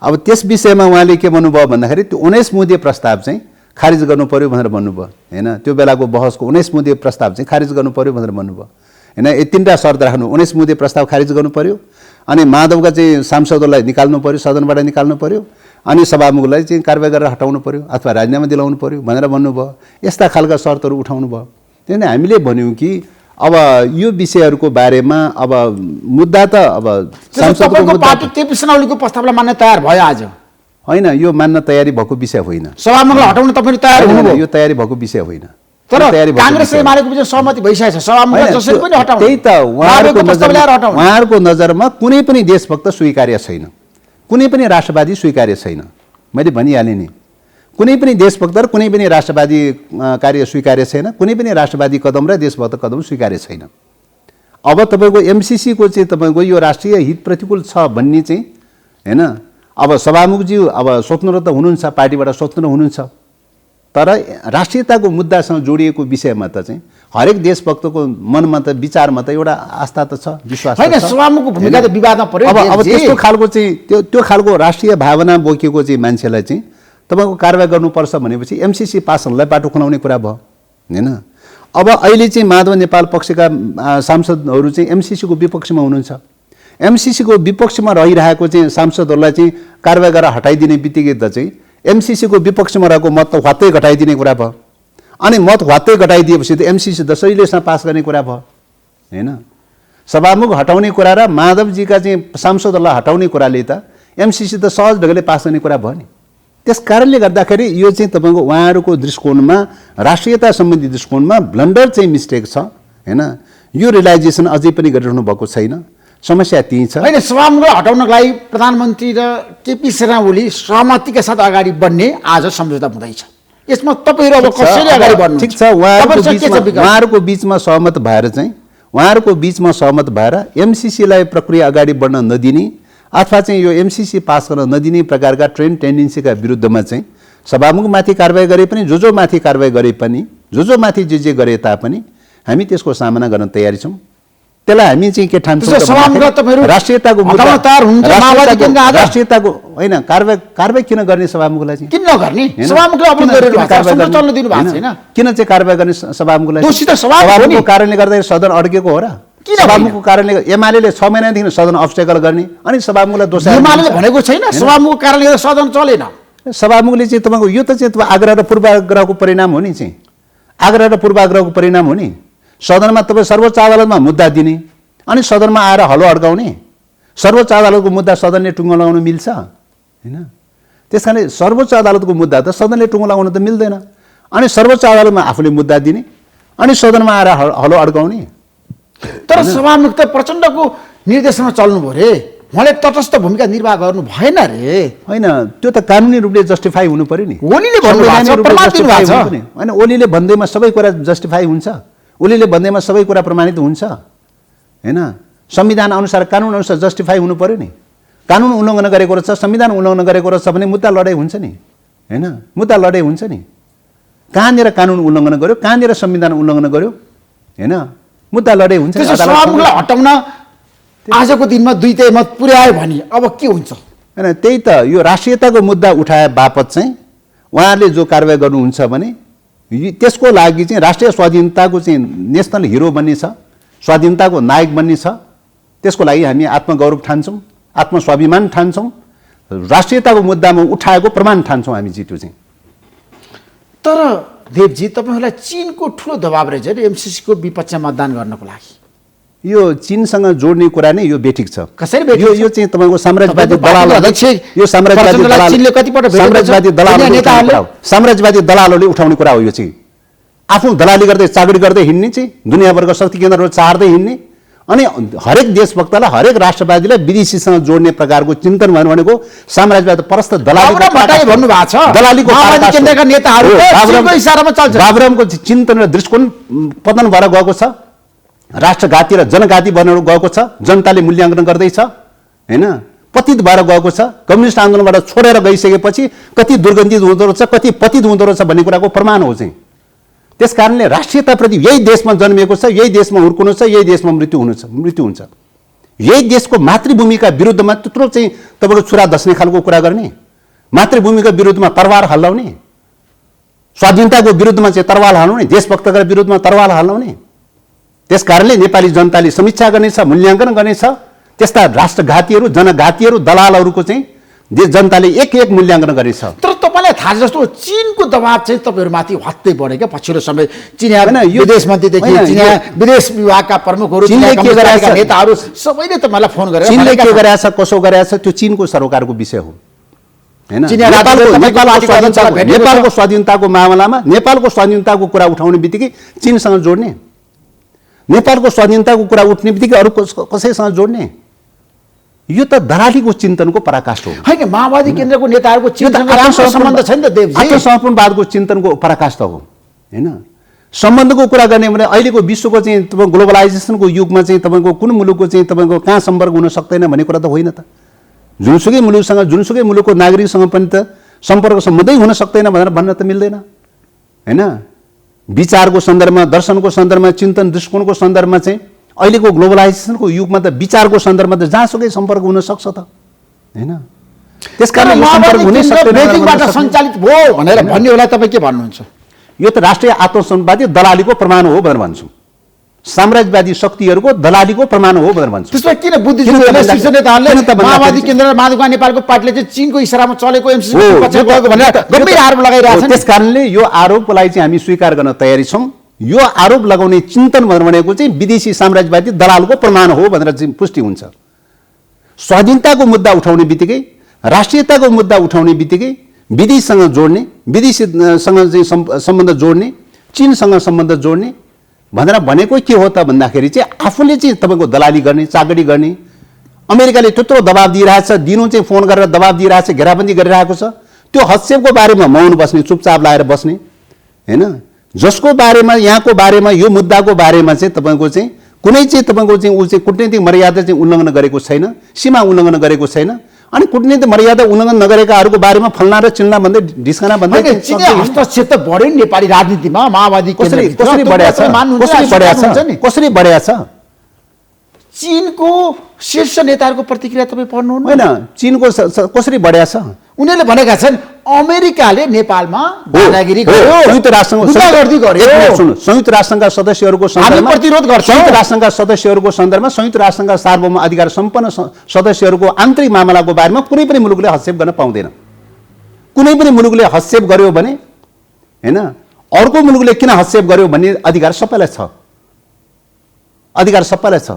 अब त्यस विषयमा उहाँले के भन्नुभयो भन्दाखेरि त्यो 19 बुँदे प्रस्ताव चाहिँ खारिज गर्नु पर्यो भनेर भन्नुभयो होइन। त्यो बेलाको बहसको 19 बुँदे प्रस्ताव चाहिँ खारिज गर्नु पर्यो भनेर भन्नुभयो होइन। यो 3टा शर्त राख्नु, 19 बुँदे प्रस्ताव खारिज गर्नु पर्यो, अनि माधवका चाहिँ सांसदहरूलाई निकाल्नु पर्यो, सदनबाट निकाल्नु पर्यो, अनि सभामुखलाई चाहिँ कारवाही गरेर हटाउनु पर्यो अथवा राजीनामा दिलाउनु पर्यो भनेर भन्नुभयो। यस्ता खालका शर्तहरू उठाउनु भयो। त्यही हामीले भन्यौँ कि अब यो विषयहरूको बारेमा अब मुद्दा त अब सांसदको पार्टी केपी शर्मा ओलीको प्रस्तावलाई मान्न तयार भयो आज होइन यो मान्न तयारी भएको विषय होइन। सभामुखलाई हटाउन तपाईहरु तयार हुनुभयो? यो तयारी भएको विषय होइन। तर कांग्रेसले मारेको विषय सहमति भइसकेछ, सभामुखलाई जसरी पनि हटाउनु। त्यही त उहाँहरूको नजरमा कुनै पनि देशभक्त स्वीकार्य छैन, कुनै पनि राष्ट्रवादी स्वीकार्य छैन। मैले भनिहालेँ नि, कुनै पनि देशभक्त र कुनै पनि राष्ट्रवादी कार्य स्वीकार्य छैन, कुनै पनि राष्ट्रवादी कदम र देशभक्त कदम स्वीकार्य छैन। अब तपाईँको एमसीसी को चाहिँ तपाईँको यो राष्ट्रिय हित प्रतिकूल छ भन्ने चाहिँ हैन, अब सभामुखज्यू अब स्वतन्त्र त हुनुहुन्छ, पार्टीबाट स्वतन्त्र हुनुहुन्छ, तर राष्ट्रियताको मुद्दासँग जोडिएको विषयमा त चाहिँ हरेक देशभक्तको मनमा त विचारमा त एउटा आस्था त छ, विश्वास हैन। सभामुखको भूमिका त विवादमा पर्यो। अब त्यस्तो खालको चाहिँ त्यो खालको राष्ट्रिय भावना बोकेको चाहिँ मान्छेलाई चाहिँ तपाईँको कारबाही गर्नुपर्छ भनेपछि एमसीसी पास हुनलाई बाटो खुलाउने कुरा भयो हैन। अब अहिले चाहिँ माधव नेपाल पक्षका सांसदहरू चाहिँ एमसीसीको विपक्षमा हुनुहुन्छ। एमसीसीको विपक्षमा रहिरहेको चाहिँ सांसदहरूलाई चाहिँ कारबाही गरेर हटाइदिने बित्तिकै त चाहिँ एमसीसीको विपक्षमा रहेको मत त ह्वात्तै घटाइदिने कुरा भयो। अनि मत ह्वात्तै घटाइदिएपछि त एमसीसी त सहिलेसँग पास गर्ने कुरा भयो हैन। सभामुख हटाउने कुरा र माधवजीका चाहिँ सांसदहरूलाई हटाउने कुराले त एमसीसी त सहज ढङ्गले पास गर्ने कुरा भयो नि। त्यस कारणले गर्दाखेरि यो चाहिँ तपाईँको उहाँहरूको दृष्टिकोणमा, राष्ट्रियता सम्बन्धी दृष्टिकोणमा ब्लन्डर चाहिँ मिस्टेक छ हैन। यो रियलाइजेसन अझै पनि गरिरहनु भएको छैन, समस्या त्यही छ। हैन, सभामुखलाई हटाउनको लागि प्रधानमन्त्री र केपी शर्मा ओली सहमतिका साथ अगाडि बढ्ने आज सम्झौता हुँदैछ। यसमा तपाईहरु अब कसरी अगाडि बढ्नु? ठीक छ, उहाँहरूको बिचमा सहमत भएर चाहिँ उहाँहरूको बिचमा सहमत भएर एमसीसीलाई प्रक्रिया अगाडि बढ्न नदिने अथवा चाहिँ यो एमसीसी पास गर्न नदिने प्रकारका ट्रेन्ड टेन्डेन्सीका विरुद्धमा चाहिँ सभामुखमाथि कारबाही गरे पनि, जो माथि कारबाही गरे पनि, जो माथि जे गरे तापनि हामी त्यसको सामना गर्न तयारी छौँ। त्यसलाई हामी चाहिँ के ठान्छौँ, राष्ट्रियताको मुद्दा, राष्ट्रियताको होइन, कारबाही किन गर्ने सभामुखलाई चाहिँ? किन नगर्ने? सभामुखले अपलोड गरेर चल्न दिनु भएको छैन। किन चाहिँ कारबाही गर्ने सभामुखलाई? दोषी त सभामुखको कारणले गर्दा सदन अड्केको हो र? सभामुखको कारणले एमाले 6 महिनादेखि सदन अब्स्टेकल गर्ने अनि सभामुखलाई दोष एमाले भनेको छैन सभामुखको कारणले गर्दा सदन चलेन। सभामुखले चाहिँ तपाईँको यो त चाहिँ आग्रह र पूर्वाग्रहको परिणाम हो नि, चाहिँ आग्रह र पूर्वाग्रहको परिणाम हो नि। सदनमा तपाईँ सर्वोच्च अदालतमा मुद्दा दिने अनि सदनमा आएर हलो अड्काउने, सर्वोच्च अदालतको मुद्दा सदनले टुङ्गो लगाउन मिल्छ हैन। त्यस कारणले सर्वोच्च अदालतको मुद्दा त सदनले टुङ्गो लगाउन त मिल्दैन। अनि सर्वोच्च अदालतमा आफूले मुद्दा दिने अनि सदनमा आएर हलो अड्काउने। तर सभामुख त प्रचण्डको निर्देशनमा चल्नुभयो रे, उहाँले तटस्थ भूमिका निर्वाह गर्नु भएन रे। होइन, त्यो त कानुनी रूपले जस्टिफाई हुनु पर्यो नि। ओलीले भन्नुभएको छ होइन, ओलीले भन्दैमा सबै कुरा जस्टिफाई हुन्छ, ओलीले भन्दैमा सबै कुरा प्रमाणित हुन्छ हैन। संविधान अनुसार, कानुन अनुसार जस्टिफाई हुनु पर्यो नि। कानुन उल्लङ्घन गरेको रहेछ, संविधान उल्लङ्घन गरेको रहेछ भने मुद्दा लडाइँ हुन्छ नि हैन, मुद्दा लडाइँ हुन्छ नि। कहाँनिर कानुन उल्लङ्घन गर्यो, कहाँनिर संविधान उल्लङ्घन गर्यो हैन, मुद्दा लडाइँ हुन्छ। सभामुखलाई हटाउन आजको दिनमा दुईटै मत पुर्यायो भने अब के हुन्छ? हैन, त्यही त यो राष्ट्रियताको मुद्दा उठाए बापत चाहिँ उहाँहरूले जो कारबाही गर्नुहुन्छ भने त्यसको लागि चाहिँ राष्ट्रिय स्वाधीनताको चाहिँ नेसनल हिरो बन्ने छ, स्वाधीनताको नायक बन्ने छ। त्यसको लागि हामी आत्मगौरव ठान्छौँ, आत्मस्वाभिमान ठान्छौँ, राष्ट्रियताको मुद्दामा उठाएको प्रमाण ठान्छौँ हामी जित्यो चाहिँ। तर देवजी, तपाईँहरूलाई चीनको ठुलो दबाब रहेछ एमसीसीको विपक्षमा मतदान गर्नको लागि। यो चीनसँग जोड्ने कुरा नै यो बेठिक छ। कसरी बेठिक? यो चाहिँ तपाईँको साम्राज्यवादी दलालहरूले उठाउने कुरा हो। यो चाहिँ आफ्नो दलाली गर्दै चाकरी गर्दै हिँड्ने चाहिँ दुनियाँभरको शक्ति केन्द्रहरू चार्दै हिँड्ने अनि हरेक देशभक्तलाई, हरेक राष्ट्रवादीलाई विदेशीसँग जोड्ने प्रकारको चिन्तन भयो भनेको साम्राज्यवाद परस्त दलालीको बाबुरामको चिन्तन र दृष्टिकोण पतन भएर गएको छ, राष्ट्रघाती र जनघाती बनेर गएको छ, जनताले मूल्याङ्कन गर्दैछ हैन, पतित भएर गएको छ। कम्युनिस्ट आन्दोलनबाट छोडेर गइसकेपछि कति दुर्गन्धित हुँदो रहेछ, कति पतित हुँदो रहेछ भन्ने कुराको प्रमाण हो चाहिँ। त्यस कारणले राष्ट्रियताप्रति यही देशमा जन्मिएको छ, यही देशमा हुर्कनु छ, यही देशमा मृत्यु हुन्छ। यही देशको मातृभूमिका विरुद्धमा त्यत्रो चाहिँ तपाईँको छुरा धस्ने खालको कुरा गर्ने, मातृभूमिका विरुद्धमा तरवार हल्लाउने, स्वाधीनताको विरुद्धमा चाहिँ तरवार हल्लाउने, देशभक्तका विरुद्धमा तरवार हल्लाउने। त्यस कारणले नेपाली जनताले समीक्षा गर्नेछ, मूल्याङ्कन गर्नेछ। त्यस्ता राष्ट्रघातीहरू, जनघातीहरू, दलालहरूको चाहिँ जनताले एक मूल्याङ्कन गरेछ। तर तपाईँलाई थाहा जस्तो चीनको दबाब चाहिँ तपाईँहरूमाथि हत्तै बढ्यो क्या पछिल्लो समय। चिनिया विदेश मन्त्रीदेखि चिनिया विदेश विभागका प्रमुखहरू, नेताहरू सबैले तपाईँलाई फोन गरेर चीनले के गरेछ, कसो गरेछ त्यो चीनको सरकारको विषय हो हैन चिनिया राजनीतिक नेपालको स्वाधीनताको मामलामा नेपालको स्वाधीनताको कुरा उठाउने बित्तिकै चीनसँग जोड्ने, नेपालको स्वाधीनताको कुरा उठ्ने बित्तिकै अरू कसैसँग जोड्ने, यो त दलालीको चिन्तनको पराकाष्ठ हो। हैन, माओवादी केन्द्रको नेताहरूको चिन्तनको सम्बन्ध छैन त देवजी। आत्मसमर्पणवादको चिन्तनको पराकाष्ठ हो हैन। सम्बन्धको कुरा गर्ने भने अहिलेको विश्वको चाहिँ तपाईँ ग्लोबलाइजेसनको युगमा चाहिँ तपाईँको कुन मुलुकको चाहिँ तपाईँको कहाँ सम्पर्क हुन सक्दैन भन्ने कुरा त होइन त। जुनसुकै मुलुकसँग जुनसुकै मुलुकको नागरिकसँग पनि त सम्पर्क सम्बन्धै हुन सक्दैन भनेर भन्न त मिल्दैन हैन। विचारको सन्दर्भमा, दर्शनको सन्दर्भमा, चिन्तन दृष्टिकोणको सन्दर्भमा चाहिँ अहिलेको ग्लोबलाइजेसनको युगमा त विचारको सन्दर्भमा त जहाँसुकै सम्पर्क हुन सक्छ त हैन। त्यसकारण बेजिङबाट सञ्चालित भयो भनेर भन्ने होला, तपाईँ के भन्नुहुन्छ? यो त राष्ट्रिय आत्मसम्पवादी दलालीको प्रमाण हो भनेर भन्छु, साम्राज्यवादी शक्तिहरूको दलालीको प्रमाण हो भनेर भन्छु। त्यसमा किन बुद्धिजीवीहरूले शीर्ष नेताहरूले माओवादी केन्द्र र माधवका नेपालको पार्टीले चाहिँ चीनको इसारामा चलेको एमसीसीको पक्षमा गएको भनेर गम्भीर आरोप लगाइरहेछन्। त्यसकारणले यो आरोपलाई चाहिँ हामी स्वीकार गर्न तयारी छौँ। यो आरोप लगाउने चिन्तन भनेको चाहिँ विदेशी साम्राज्यवादी दलालको प्रमाण हो भनेर चाहिँ पुष्टि हुन्छ। स्वाधीनताको मुद्दा उठाउने बित्तिकै, राष्ट्रियताको मुद्दा उठाउने बित्तिकै विदेशसँग जोड्ने, विदेशीसँग चाहिँ सम्बन्ध जोड्ने, चीनसँग सम्बन्ध जोड्ने भनेर भनेको के हो त भन्दाखेरि चाहिँ आफूले चाहिँ तपाईँको दलाली गर्ने, चाकडी गर्ने, अमेरिकाले त्यत्रो दबाब दिइरहेछ, दिनु चाहिँ फोन गरेर दबाब दिइरहेछ, घेराबन्दी गरिरहेको छ, त्यो हस्तक्षेपको बारेमा मौन बस्ने, चुपचाप लाएर बस्ने हैन। जसको बारेमा, यहाँको बारेमा, यो मुद्दाको बारेमा चाहिँ तपाईँको चाहिँ कुनै चाहिँ तपाईँको चाहिँ ऊ चाहिँ कूटनीतिक मर्यादा चाहिँ उल्लङ्घन गरेको छैन, सीमा उल्लङ्घन गरेको छैन। अनि कूटनीतिक मर्यादा उल्लङ्घन नगरेकाहरूको बारेमा फल्ना र चिल्ना भन्दै ढिस्काना भन्दै चीनले हस्तक्षेप त बढ्यो नि नेपाली राजनीतिमा। माओवादी कसरी बढ्या छ? चीनको शीर्ष नेताहरूको प्रतिक्रिया तपाईँ पढ्नुहुन्न? होइन, चीनको कसरी बढ्या छ? उनीहरूले भनेका छन् अमेरिकाले नेपालमा दादागिरी गर्यो, संयुक्त राष्ट्रसङ्घका सदस्यहरूको सन्दर्भमा प्रतिरोध गर्छ। संयुक्त राष्ट्रसङ्घका सदस्यहरूको सन्दर्भमा संयुक्त राष्ट्रसङ्घका सार्वभौम अधिकार सम्पन्न सदस्यहरूको आन्तरिक मामलाको बारेमा कुनै पनि मुलुकले हस्तक्षेप गर्न पाउँदैन। कुनै पनि मुलुकले हस्तक्षेप गर्यो भने हैन, अर्को मुलुकले किन हस्तक्षेप गर्यो भन्ने अधिकार सबैलाई छ, अधिकार सबैलाई छ।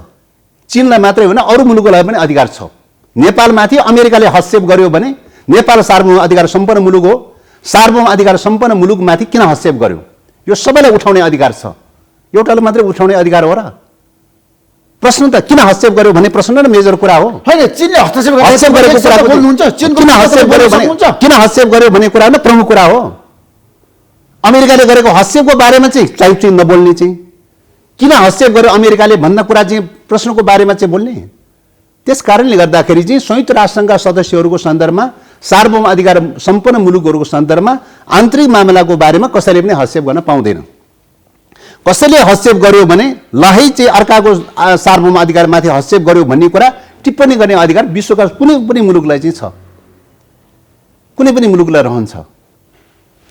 चीनलाई मात्रै होइन, अरू मुलुकलाई पनि अधिकार छ। नेपालमाथि अमेरिकाले हस्तक्षेप गर्यो भने नेपाल सार्वभौम अधिकार सम्पन्न मुलुक हो, सार्वभौम अधिकार सम्पन्न मुलुकमाथि किन हस्तक्षेप गर्यो, यो सबैलाई उठाउने अधिकार छ। एउटाले मात्रै उठाउने अधिकार हो र? प्रश्न त किन हस्तक्षेप गर्यो भन्ने प्रश्न र मेजर कुरा हो। हैन, चीनले हस्तक्षेप गरेको कुरा बोल्नुहुन्छ, किन हस्तक्षेप गर्यो भन्ने कुरा नै प्रमुख कुरा हो। अमेरिकाले गरेको हस्तक्षेपको बारेमा चाहिँ नबोल्ने चाहिँ, किन हस्तक्षेप गर्यो अमेरिकाले भन्ने कुरा चाहिँ प्रश्नको बारेमा चाहिँ बोल्ने। त्यस कारणले गर्दाखेरि चाहिँ संयुक्त राष्ट्रसङ्घका सदस्यहरूको सन्दर्भमा, सार्वभौम अधिकार सम्पन्न मुलुकहरूको सन्दर्भमा आन्तरिक मामलाको बारेमा कसैले पनि हस्तक्षेप गर्न पाउँदैन। कसैले हस्तक्षेप गर्यो भने लहै चाहिँ अर्काको सार्वभौम अधिकारमाथि हस्तक्षेप गर्यो भन्ने कुरा टिप्पणी गर्ने अधिकार विश्वका कुनै पनि मुलुकलाई चाहिँ छ, कुनै पनि मुलुकलाई रहन्छ।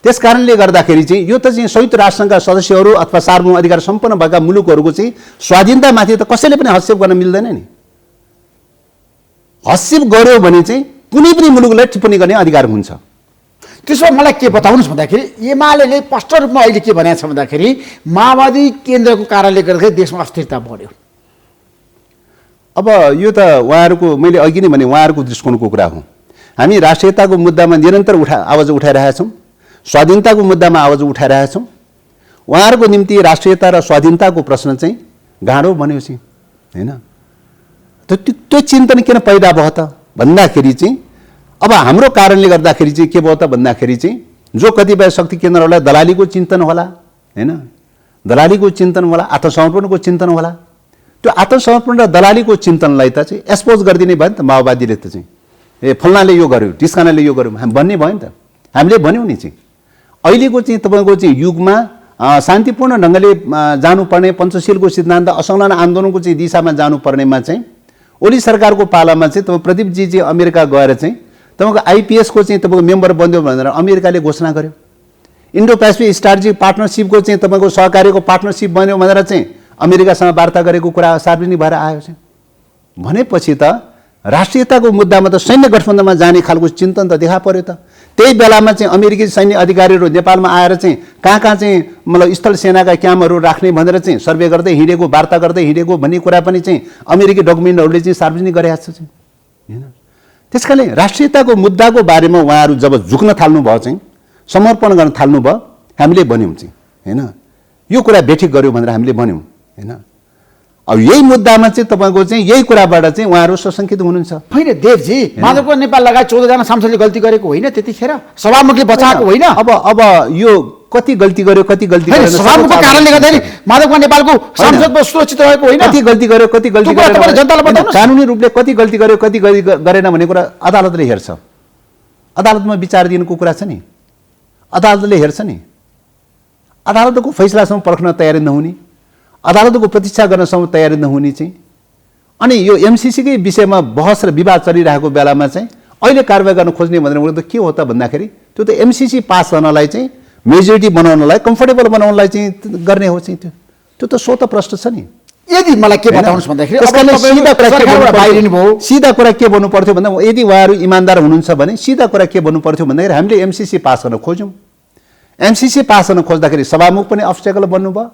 त्यस कारणले गर्दाखेरि चाहिँ यो त चाहिँ संयुक्त राष्ट्रसङ्घका सदस्यहरू अथवा सार्वभौम अधिकार सम्पन्न भएका मुलुकहरूको चाहिँ स्वाधीनतामाथि त कसैले पनि हस्तक्षेप गर्न मिल्दैन नि। हस्तक्षेप गर्यो भने चाहिँ कुनै पनि मुलुकलाई टिप्पणी गर्ने अधिकार हुन्छ। त्यसो मलाई के बताउनुहोस् भन्दाखेरि एमाले स्पष्ट रूपमा अहिले के भनेको छ भन्दाखेरि माओवादी केन्द्रको कारणले गर्दाखेरि देशमा अस्थिरता बढ्यो। अब यो त उहाँहरूको, मैले अघि नै भने उहाँहरूको दृष्टिकोणको कुरा हो। हामी राष्ट्रियताको मुद्दामा निरन्तर आवाज उठाइरहेका छौँ, स्वाधीनताको मुद्दामा आवाज उठाइरहेका छौँ। उहाँहरूको निम्ति राष्ट्रियता र स्वाधीनताको प्रश्न चाहिँ गाँडो बन्यो चाहिँ हैन। त्यो चिन्तन किन पैदा भयो त भन्दाखेरि चाहिँ अब हाम्रो कारणले गर्दाखेरि चाहिँ के भयो त भन्दाखेरि चाहिँ जो कतिपय शक्ति केन्द्रहरूलाई दलालीको चिन्तन होला हैन, दलालीको चिन्तन होला, आत्मसमर्पणको चिन्तन होला, त्यो आत्मसमर्पण र दलालीको चिन्तनलाई त चाहिँ एक्सपोज गरिदिने भयो नि त माओवादीले त चाहिँ, ए फल्नाले यो गर्यो, ढिस्कानाले यो गर्यो भन्ने भयो नि त। हामीले भन्यौँ नि चाहिँ अहिलेको चाहिँ तपाईँको चाहिँ युगमा शान्तिपूर्ण ढङ्गले जानुपर्ने पञ्चशीलको सिद्धान्त, असंलग्न आन्दोलनको चाहिँ दिशामा जानुपर्नेमा चाहिँ ओली सरकारको पालामा चाहिँ तपाईँ प्रदीपजी चाहिँ अमेरिका गएर चाहिँ तपाईँको आइपिएसको चाहिँ तपाईँको मेम्बर बन्यो भनेर अमेरिकाले घोषणा गर्यो। इन्डो पेसिफिक स्ट्राटेजिक पार्टनरसिपको चाहिँ तपाईँको सहकारीको पार्टनरसिप बन्यो भनेर चाहिँ अमेरिकासँग वार्ता गरेको कुरा सार्वजनिक भएर आयो चाहिँ। भनेपछि त राष्ट्रियताको मुद्दामा त सैन्य गठबन्धनमा जाने खालको चिन्तन त देखा पर्यो त। त्यही बेलामा चाहिँ अमेरिकी सैन्य अधिकारीहरू नेपालमा आएर चाहिँ कहाँ कहाँ चाहिँ मतलब स्थल सेनाका क्याम्पहरू राख्ने भनेर चाहिँ सर्वे गर्दै हिँडेको, वार्ता गर्दै हिँडेको भन्ने कुरा पनि चाहिँ अमेरिकी डकुमेन्टहरूले चाहिँ सार्वजनिक गरेका छ चाहिँ हैन। त्यस कारणले राष्ट्रियताको मुद्दाको बारेमा उहाँहरू जब झुक्न थाल्नुभयो चाहिँ समर्पण गर्न थाल्नुभयो हामीले भन्यौँ चाहिँ होइन यो कुरा बेठिक गर्यो भनेर हामीले भन्यौँ होइन अब यही मुद्दामा चाहिँ तपाईँको चाहिँ यही कुराबाट चाहिँ उहाँहरू सशङ्कित हुनुहुन्छ होइन देवजी माधवको नेपाल लगायत 14 जना सांसदले गल्ती गरेको होइन त्यतिखेर सभामुखले बचाएको होइन अब यो कति गल्ती गर्यो कति गल्ती होइन, गरेन सभामुखको कारणले गर्दाखेरि माधवको नेपालको सांसद सुरक्षित रहेको होइन कति गल्ती गर्यो कति गल्ती त्यो कुरा गरेन तपाईँले जनतालाई होइन, बताउनुहोस्। कानुनी रूपले कति गल्ती गर्यो कति गरेन भन्ने कुरा अदालतले हेर्छ अदालतमा विचार दिनुको कुरा छ नि अदालतले हेर्छ नि अदालतको फैसलासम्म पर्खन तयारी नहुने अदालतको प्रतीक्षा गर्नसम्म तयारी नहुने चाहिँ अनि यो एमसिसीकै विषयमा बहस र विवाद चलिरहेको बेलामा चाहिँ अहिले कारबाही गर्न खोज्ने भनेर त के हो त भन्दाखेरि त्यो त एमसिसी पास गर्नलाई चाहिँ मेजोरिटी बनाउनलाई कम्फर्टेबल बनाउनलाई चाहिँ गर्ने हो चाहिँ त्यो त स्वतः प्रश्न छ नि यदि मलाई के बताउनुहोस् भन्दाखेरि त्यस कारणले अब तपाईँ सरकारबाट बाहिरिनु भयो सिधा कुरा के भन्नु पर्थ्यो भन्दा यदि उहाँहरू इमान्दार हुनुहुन्छ भने सिधा कुरा के भन्नु पर्थ्यो भन्दाखेरि हामीले एमसिसी पास गर्न खोज्यौँ एमसिसी पास गर्न खोज्दाखेरि सभामुख पनि अब्स्टेकल बन्नुभयो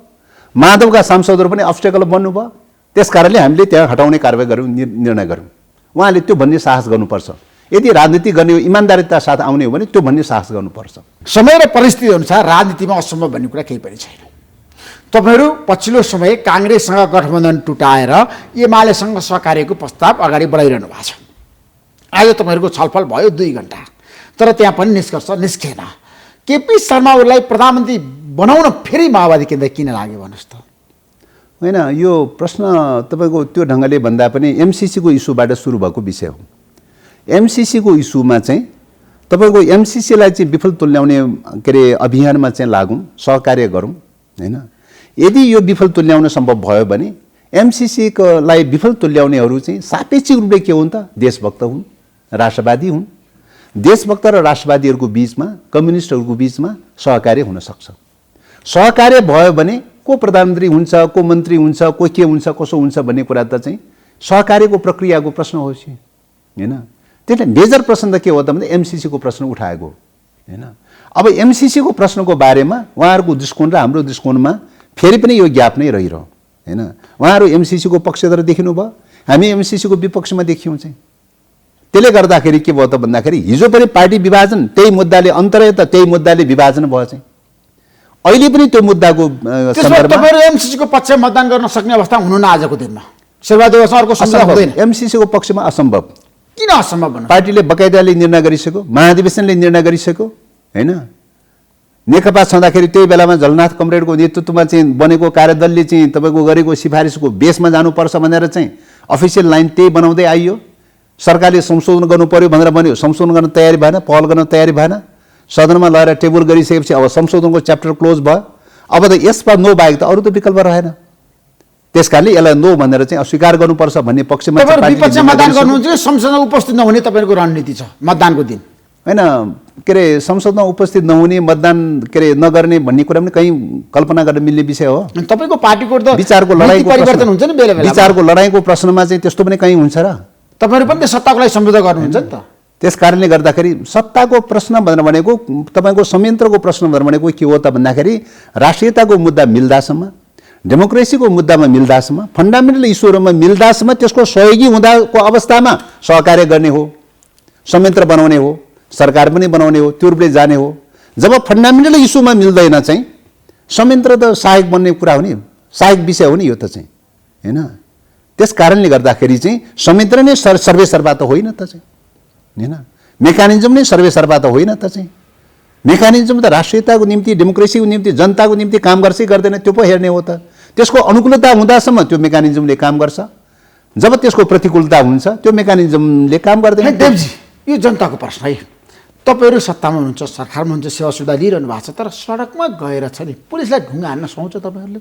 माधवका सांसदहरू पनि अब्स्टेकल बन्नुभयो त्यस कारणले हामीले त्यहाँ हटाउने कारबाही गऱ्यौँ निर्णय गऱ्यौँ उहाँले त्यो भन्ने साहस गर्नुपर्छ यदि राजनीति गर्ने हो इमान्दारिता साथ आउने हो भने त्यो भन्ने साहस गर्नुपर्छ समय र परिस्थिति अनुसार राजनीतिमा असम्भव भन्ने कुरा केही पनि छैन तपाईँहरू पछिल्लो समय काङ्ग्रेससँग गठबन्धन टुटाएर एमालेसँग सहकार्यको प्रस्ताव अगाडि बढाइरहनु भएको छ आज तपाईँहरूको छलफल भयो 2 घण्टा तर त्यहाँ पनि निष्कर्ष निस्केन केपी शर्मा ओलीलाई प्रधानमन्त्री बनाउन फेरि माओवादी केन्द्र किन लाग्यो भन्नुहोस् त होइन यो प्रश्न तपाईँको त्यो ढङ्गले भन्दा पनि एमसिसीको इस्युबाट सुरु भएको विषय हो एमसिसीको इस्युमा चाहिँ तपाईँको एमसिसीलाई चाहिँ विफल तुल्याउने के अरे अभियानमा चाहिँ लागौँ सहकार्य गरौँ होइन यदि यो विफल तुल्याउन सम्भव भयो भने एमसिसीकोलाई विफल तुल्याउनेहरू चाहिँ सापेक्षिक रूपले के हुन् त देशभक्त हुन् राष्ट्रवादी हुन् देशभक्त र राष्ट्रवादीहरूको बिचमा कम्युनिस्टहरूको बिचमा सहकार्य हुन सक्छ सहकार्य भयो भने को प्रधानमन्त्री हुन्छ को मन्त्री हुन्छ को के हुन्छ कसो हुन्छ भन्ने कुरा त चाहिँ सहकार्यको प्रक्रियाको प्रश्न हो होइन त्यसले मेजर प्रश्न त के हो त भन्दा एमसिसीको प्रश्न उठाएको होइन अब एमसिसीको प्रश्नको बारेमा उहाँहरूको दृष्टिकोण र हाम्रो दृष्टिकोणमा फेरि पनि यो ग्याप नै रहिरह्यो होइन उहाँहरू एमसिसीको पक्षधर देखिनु भयो हामी एमसिसीको विपक्षमा देखियौँ चाहिँ त्यसले गर्दाखेरि के भयो त भन्दाखेरि हिजो पनि पार्टी विभाजन त्यही मुद्दाले अन्तरय त त्यही मुद्दाले विभाजन भयो चाहिँ अहिले पनि त्यो मुद्दाको सन्दर्भमा तपाईँहरू एमसिसीको पक्षमा मतदान गर्न सक्ने अवस्था हुनुहुन्न आजको दिनमा शेरबहादुर देउवासँगको सुविधा हुँदैन एमसिसीको पक्षमा असम्भव किन असम्भव भन्नु पार्टीले बकाइदाले निर्णय गरिसक्यो महाधिवेशनले निर्णय गरिसक्यो होइन नेकपा छँदाखेरि त्यही बेलामा झलनाथ कमरेडको नेतृत्वमा चाहिँ बनेको कार्यदलले चाहिँ तपाईँको गरेको सिफारिसको बेसमा जानुपर्छ भनेर चाहिँ अफिसियल लाइन त्यही बनाउँदै आइयो सरकारले संशोधन गर्नु पर्यो भनेर भन्यो संशोधन गर्न तयारी भएन पहल गर्न तयारी भएन सदनमा लगेर टेबल गरिसकेपछि अब संशोधनको च्याप्टर क्लोज भयो अब त यसमा नो बाहेक त अरू त विकल्प रहेन त्यस कारणले यसलाई नो भनेर चाहिँ अस्वीकार गर्नुपर्छ भन्ने पक्षमा विपक्षमा मतदान गर्नुहुन्छ संसदमा उपस्थित नहुने तपाईँको रणनीति छ मतदानको दिन होइन के अरे संसदमा उपस्थित नहुने मतदान के अरे नगर्ने भन्ने कुरा पनि कहीँ कल्पना गर्न मिल्ने विषय हो तपाईँको पार्टीको त विचारको लडाइँको परिवर्तन हुन्छ नि बेला बेला विचारको लडाइँको प्रश्नमा चाहिँ त्यस्तो पनि कहीँ हुन्छ र तपाईँहरू पनि सत्ताको लागि सम्झौता गर्नुहुन्छ नि त त्यस कारणले गर्दाखेरि सत्ताको प्रश्न भनेर भनेको तपाईँको संयन्त्रको प्रश्न भनेर भनेको के हो त भन्दाखेरि राष्ट्रियताको मुद्दा मिल्दासम्म डेमोक्रेसीको मुद्दामा मिल्दासम्म फन्डामेन्टल इस्युहरूमा मिल्दासम्म त्यसको सहयोगी हुँदाको अवस्थामा सहकार्य गर्ने हो संयन्त्र बनाउने हो सरकार पनि बनाउने हो त्यो रूपले जाने हो जब फन्डामेन्टल इस्युमा मिल्दैन चाहिँ संयन्त्र त सहायक बन्ने कुरा हो नि सहायक विषय हो नि यो त चाहिँ होइन त्यस कारणले गर्दाखेरि चाहिँ संयन्त्र नै सर्वेसर्वा त होइन त चाहिँ होइन मेकानिजम नै सर्वेसर्वा त होइन त चाहिँ मेकानिजम त राष्ट्रियताको निम्ति डेमोक्रेसीको निम्ति जनताको निम्ति काम गर्छै गर्दैन त्यो पो हेर्ने हो त त्यसको अनुकूलता हुँदासम्म त्यो मेकानिजमले काम गर्छ जब त्यसको प्रतिकूलता हुन्छ त्यो मेकानिजमले काम गर्दैन देवजी यो जनताको प्रश्न है तपाईँहरू सत्तामा हुनुहुन्छ सरकारमा हुनुहुन्छ सेवा सुविधा लिइरहनु भएको छ तर सडकमा गएर छ नि पुलिसलाई ढुङ्गा हान्न सुहाउँछ तपाईँहरूले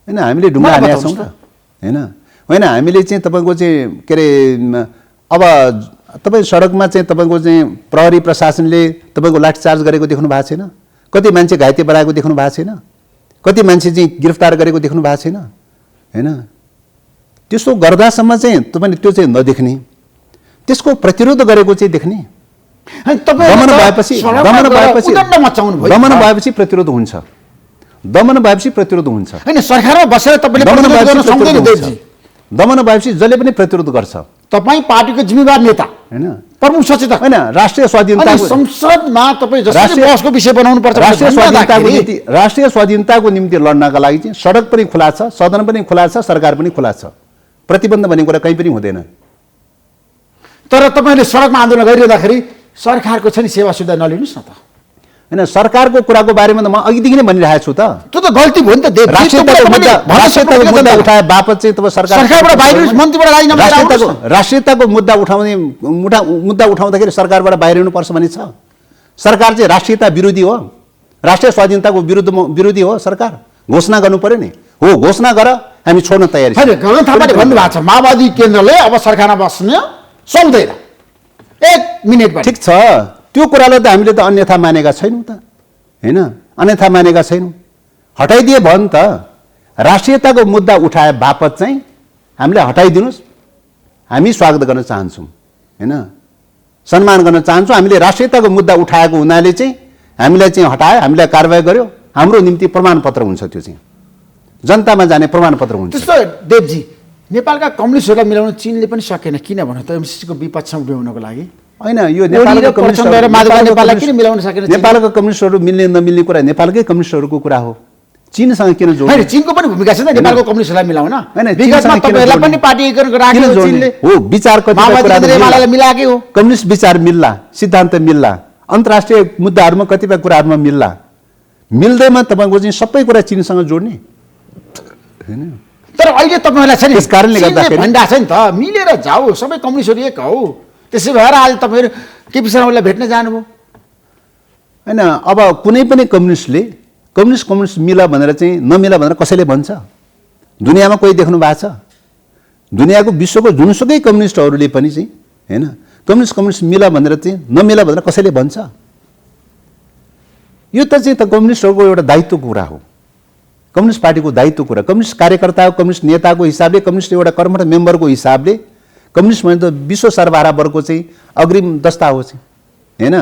होइन हामीले ढुङ्गा हानेका छौँ त होइन होइन हामीले चाहिँ तपाईँको चाहिँ के अरे अब तपाईँ सडकमा चाहिँ तपाईँको चाहिँ प्रहरी प्रशासनले तपाईँको लाठीचार्ज गरेको देख्नु भएको छैन कति मान्छे घाइते बनाएको देख्नु भएको छैन कति मान्छे चाहिँ गिरफ्तार गरेको देख्नु भएको छैन होइन त्यसो गर्दासम्म चाहिँ तपाईँले त्यो चाहिँ नदेख्ने त्यसको प्रतिरोध गरेको चाहिँ देख्ने दमन भएपछि प्रतिरोध हुन्छ दमन भएपछि प्रतिरोध हुन्छ होइन सरकारमा बसेर तपाईँले दमन भएपछि जसले पनि प्रतिरोध गर्छ तपाईँ पार्टीको जिम्मेवार नेता हैन प्रमुख सचेतक हैन राष्ट्रिय अनि स्वाधीनताको संसदमा तपाईँ जसरी राष्ट्रिय- बहसको विषय बनाउनु पर्छ राष्ट्रिय भन्ने स्वाधीनताको भन्दाखेरि निम्ति लड्नका लागि चाहिँ सडक पनि खुला छ, सदन पनि खुला छ, सरकार पनि खुला छ। प्रतिबन्ध भन्ने कुरा कहीँ पनि हुँदैन। तर तपाईँले सडकमा आन्दोलन गरिरहँदाखेरि सरकारको छ नि सेवा सुविधा नलिनुहोस् न त। हैन सरकारको कुराको बारेमा त म अघिदेखि नै भनिरहेको छु त। त्यो त गल्ती भयो नि त देव। राष्ट्रियताको मुद्दा उठाए बापत चाहिँ तपाईँ सरकारबाट बाहिर मन्त्रीबाट राजीनामा दिएर आउनुहोस् न। राष्ट्रियताको मुद्दा उठाउँदाखेरि सरकारबाट बाहिर हुनुपर्छ भन्ने छ। सरकार चाहिँ राष्ट्रियता विरोधी हो, राष्ट्रिय स्वाधीनताको विरोधी हो। सरकार घोषणा गर्नु पर्यो नि। हो घोषणा गर, हामी छोड्न तयारी छौँ। होइन गगन थापाले भन्नुभएको छ माओवादी केन्द्रले अब सरकारमा बस्न सक्दैन। 1 मिनेटमा ठिक छ, त्यो कुरालाई त हामीले त अन्यथा मानेका छैनौँ त, होइन अन्यथा मानेका छैनौँ। हटाइदिए भयो नि त। राष्ट्रियताको मुद्दा उठाए बापत चाहिँ हामीले हटाइदिनुहोस्, हामी स्वागत गर्न चाहन्छौँ, होइन सम्मान गर्न चाहन्छौँ। हामीले राष्ट्रियताको मुद्दा उठाएको हुनाले चाहिँ हामीलाई चाहिँ हटायो, हामीलाई कारवाही गर्यो, हाम्रो निम्ति प्रमाणपत्र हुन्छ। त्यो चाहिँ जनतामा जाने प्रमाणपत्र हुन्छ। त्यस्तो देवजी नेपालका कम्युनिस्टहरूलाई मिलाउन चीनले पनि सकेन। किन भन त एमसीसीको विपक्षमा उभ्याउनको लागि? होइन यो नेपालको नेपालको कम्युनिस्टहरू मिल्ने नमिल्ने कुरा नेपालकै कम्युनिस्टहरूको कुरा हो। चीनसँग किन जोड्नु? होइन चिनको पनि भूमिका छ नि त नेपालको कम्युनिस्टहरूलाई मिलाउन। होइन, विगतमा चीनसँग किन तपाईँहरूलाई पनि जोड्नु? पार्टी राख्यो चीनले। हो विचार माओवादीले मिलाएकै हो। कम्युनिस्ट विचार मिल्ला, सिद्धान्त मिल्ला, अन्तर्राष्ट्रिय मुद्दाहरूमा कतिपय कुराहरूमा मिल्ला। मिल्दैमा तपाईँको चाहिँ सबै कुरा चीनसँग जोड्ने होइन। तर अहिले तपाईँहरूलाई छ नि त्यस कारणले गर्दाखेरि भनिरहेको छ नि त मिलेर जाऊ, सबै कम्युनिस्टहरू एक हौ। त्यसै भएर आज तपाईँहरू केपी शर्मालाई भेट्न जानुभयो होइन। अब कुनै पनि कम्युनिस्टले कम्युनिस्ट मिल भनेर चाहिँ नमिला भनेर कसैले भन्छ? दुनियाँमा कोही देख्नु भएको छ? दुनियाँको विश्वको जुनसुकै कम्युनिस्टहरूले पनि चाहिँ होइन कम्युनिस्ट मिल भनेर चाहिँ नमिला भनेर कसैले भन्छ? यो त चाहिँ त कम्युनिस्टहरूको एउटा दायित्वको कुरा हो, कम्युनिस्ट पार्टीको दायित्वको कुरा। कम्युनिस्ट कार्यकर्ता, कम्युनिस्ट नेताको हिसाबले, कम्युनिस्ट एउटा कर्मठ मेम्बरको हिसाबले कम्युनिस्ट भने त विश्व सर्वहारा वर्गको चाहिँ अग्रिम दस्ता हो चाहिँ, होइन।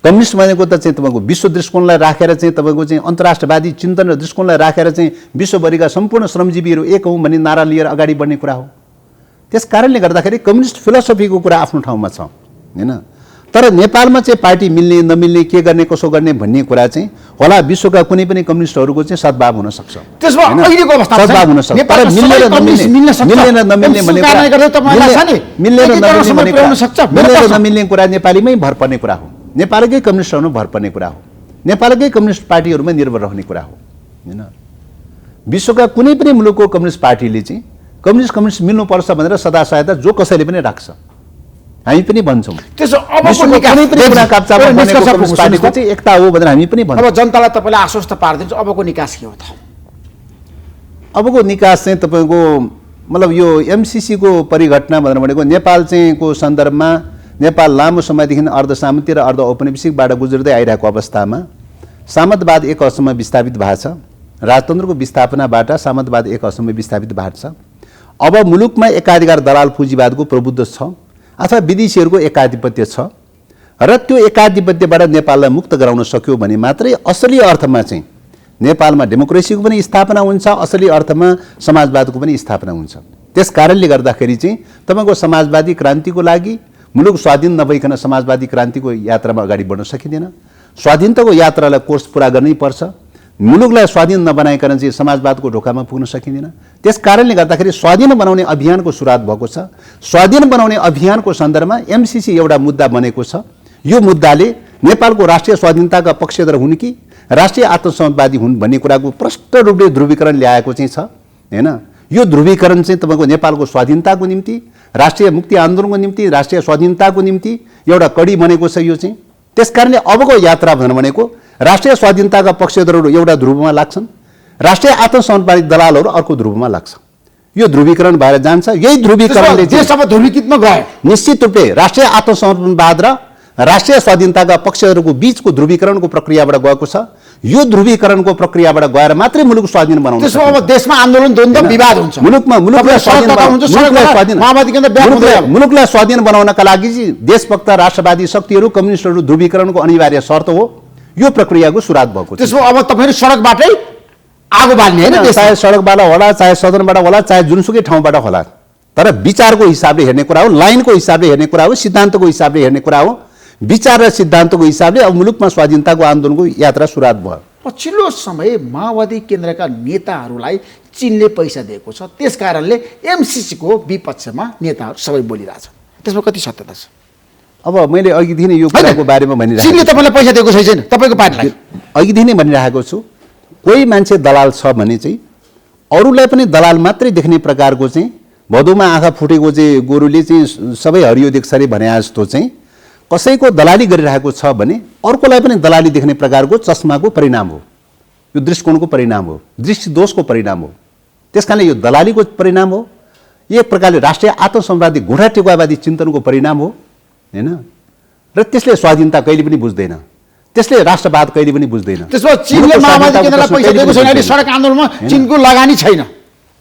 कम्युनिस्ट भनेको त चाहिँ तपाईँको विश्व दृष्टिकोणलाई राखेर चाहिँ तपाईँको चाहिँ अन्तर्राष्ट्रवादी चिन्तन र दृष्टिकोणलाई राखेर चाहिँ विश्वभरिका सम्पूर्ण श्रमजीवीहरू एक हौँ भन्ने नारा लिएर अगाडि बढ्ने कुरा हो। त्यस कारणले गर्दाखेरि कम्युनिस्ट फिलोसफीको कुरा आफ्नो ठाउँमा छ, होइन। तर नेपालमा चाहिँ पार्टी मिल्ने नमिल्ने, के गर्ने कसो गर्ने भन्ने कुरा चाहिँ होला विश्वका कुनै पनि कम्युनिस्टहरूको चाहिँ सद्भाव हुन सक्छ, सद्भाव हुन सक्छ। तर मिल्ने र नमिल्ने कुरा नेपालीमै भर पर्ने कुरा हो, नेपालकै कम्युनिस्टहरूमा भर पर्ने कुरा हो, नेपालकै कम्युनिस्ट पार्टीहरूमा निर्भर रहने कुरा हो, होइन। विश्वका कुनै पनि मुलुकको कम्युनिस्ट पार्टीले चाहिँ कम्युनिस्ट मिल्नुपर्छ भनेर सदा सहायता जो कसैले पनि राख्छ, हामी पनि भन्छौँ। एकता हो भनेर हामी पनि भन्छौँ। अब जनतालाई तपाईँले आश्वस्त पारिदिन्छ अबको निकास के हो त? अबको निकास चाहिँ तपाईँको मतलब यो एमसीसीको परिघटना भनेर भनेको नेपाल चाहिँ को सन्दर्भमा नेपाल लामो समयदेखि अर्धसामन्ती र अर्ध औपनिवेशिकबाट गुज्रदै आइरहेको अवस्थामा सामन्तवाद एक हदसम्म विस्थापित भएको छ। राजतन्त्रको विस्थापनाबाट सामन्तवाद एक हदसम्म विस्थापित भएको छ। अब मुलुकमा एकाधिकार दलाल पुँजीवादको प्रबुद्ध छ अथवा विदेशीहरूको एकाधिपत्य छ र त्यो एकाधिपत्यबाट नेपाललाई मुक्त गराउन सक्यो भने मात्रै असली अर्थमा चाहिँ नेपालमा डेमोक्रेसीको पनि स्थापना हुन्छ, असली अर्थमा समाजवादको पनि स्थापना हुन्छ। त्यस कारणले गर्दाखेरि चाहिँ तपाईँको समाजवादी क्रान्तिको लागि मुलुक स्वाधीन नभइकन समाजवादी क्रान्तिको यात्रामा अगाडि बढ्न सकिँदैन। स्वाधीनताको यात्रालाई कोर्स पुरा गर्नै पर्छ। मुलुकलाई स्वाधीन नबनाइकन चाहिँ समाजवादको ढोकामा पुग्न सकिँदैन। त्यस कारणले गर्दाखेरि स्वाधीन बनाउने अभियानको सुरुवात भएको छ। स्वाधीन बनाउने अभियानको सन्दर्भमा एमसीसी एउटा मुद्दा बनेको छ। यो मुद्दाले नेपालको राष्ट्रिय स्वाधीनताका पक्षधर हुन् कि राष्ट्रिय आत्मसमवादी हुन् भन्ने कुराको प्रष्ट रूपले ध्रुवीकरण ल्याएको चाहिँ छ, हैन। यो ध्रुवीकरण चाहिँ तपाईँको नेपालको स्वाधीनताको निम्ति, राष्ट्रिय मुक्ति आन्दोलनको निम्ति, राष्ट्रिय स्वाधीनताको निम्ति एउटा कडी बनेको छ यो चाहिँ। त्यसकारणले अबको यात्रा भनेको राष्ट्रिय स्वाधीनताका पक्षधरहरू एउटा ध्रुवमा लाग्छन्, राष्ट्रिय आत्मसमवादी दलालहरू अर्को ध्रुवमा लाग्छ। यो ध्रुवीकरण भएर जान्छ। यही ध्रुवीकरणले ध्रुवीकृतमा गयो। निश्चित रूपले राष्ट्रिय आत्मसमवाद र राष्ट्रिय स्वाधीनताका पक्षहरूको बीचको ध्रुवीकरणको प्रक्रियाबाट गएको छ। यो ध्रुवीकरणको प्रक्रियाबाट गएर मात्रै मुलुक स्वाधीन बनाउन त्यसो अब देशमा आन्दोलन द्वन्द्व विवाद हुन्छ। मुलुकलाई स्वाधीन बनाउनका लागि देशभक्त राष्ट्रवादी शक्तिहरू कम्युनिस्टहरू ध्रुवीकरणको अनिवार्य शर्त हो। यो प्रक्रियाको सुरुवात भएको छ। त्यसो अब तपाईहरु सडकबाटै आगो बाल्ने हैन, चाहे सडकबाट होला, चाहे सदनबाट होला, चाहे जुनसुकै ठाउँबाट होला, तर विचारको हिसाबले हेर्ने कुरा हो, लाइनको हिसाबले हेर्ने कुरा हो, सिद्धान्तको हिसाबले हेर्ने कुरा हो। विचार र सिद्धान्तको हिसाबले अब मुलुकमा स्वाधीनताको आन्दोलनको यात्रा सुरुवात भयो। पछिल्लो समय माओवादी केन्द्रका नेताहरूलाई चीनले पैसा दिएको छ, त्यस कारणले एमसीसीको विपक्षमा नेताहरू सबै बोलिरहेछन्। त्यसमा कति सत्यता छ? अब मैले अघिदेखि नै यो कुराको बारेमा भनिरहेको चीनले तपाईँलाई पैसा दिएको छैन तपाईँको पार्टीलाई? अघिदेखि नै भनिरहेको छु, कोही मान्छे दलाल छ भने चाहिँ अरूलाई पनि दलाल मात्रै देख्ने प्रकारको चाहिँ भदौमा आँखा फुटेको चाहिँ गोरुले चाहिँ सबै हरियो देख्छ अरे भने जस्तो चाहिँ कसैको दलाली गरिरहेको छ भने अर्कोलाई पनि दलाली देख्ने प्रकारको चस्माको परिणाम हो, यो दृष्टिकोणको परिणाम हो, दृष्टिदोषको परिणाम हो। त्यस कारणले यो दलालीको परिणाम हो, एक प्रकारले राष्ट्रिय आत्मसम्राज्ञी घुँडा टेकुवावादी चिन्तनको परिणाम हो हैन। र त्यसले स्वाधीनता कहिले पनि बुझ्दैन, त्यसले राष्ट्रवाद कहिले पनि बुझ्दैन। त्यसमा चीनले माओवादी केन्द्रलाई पैसा दिएको छैन, अहिले सडक आन्दोलनमा चीनको लगानी छैन।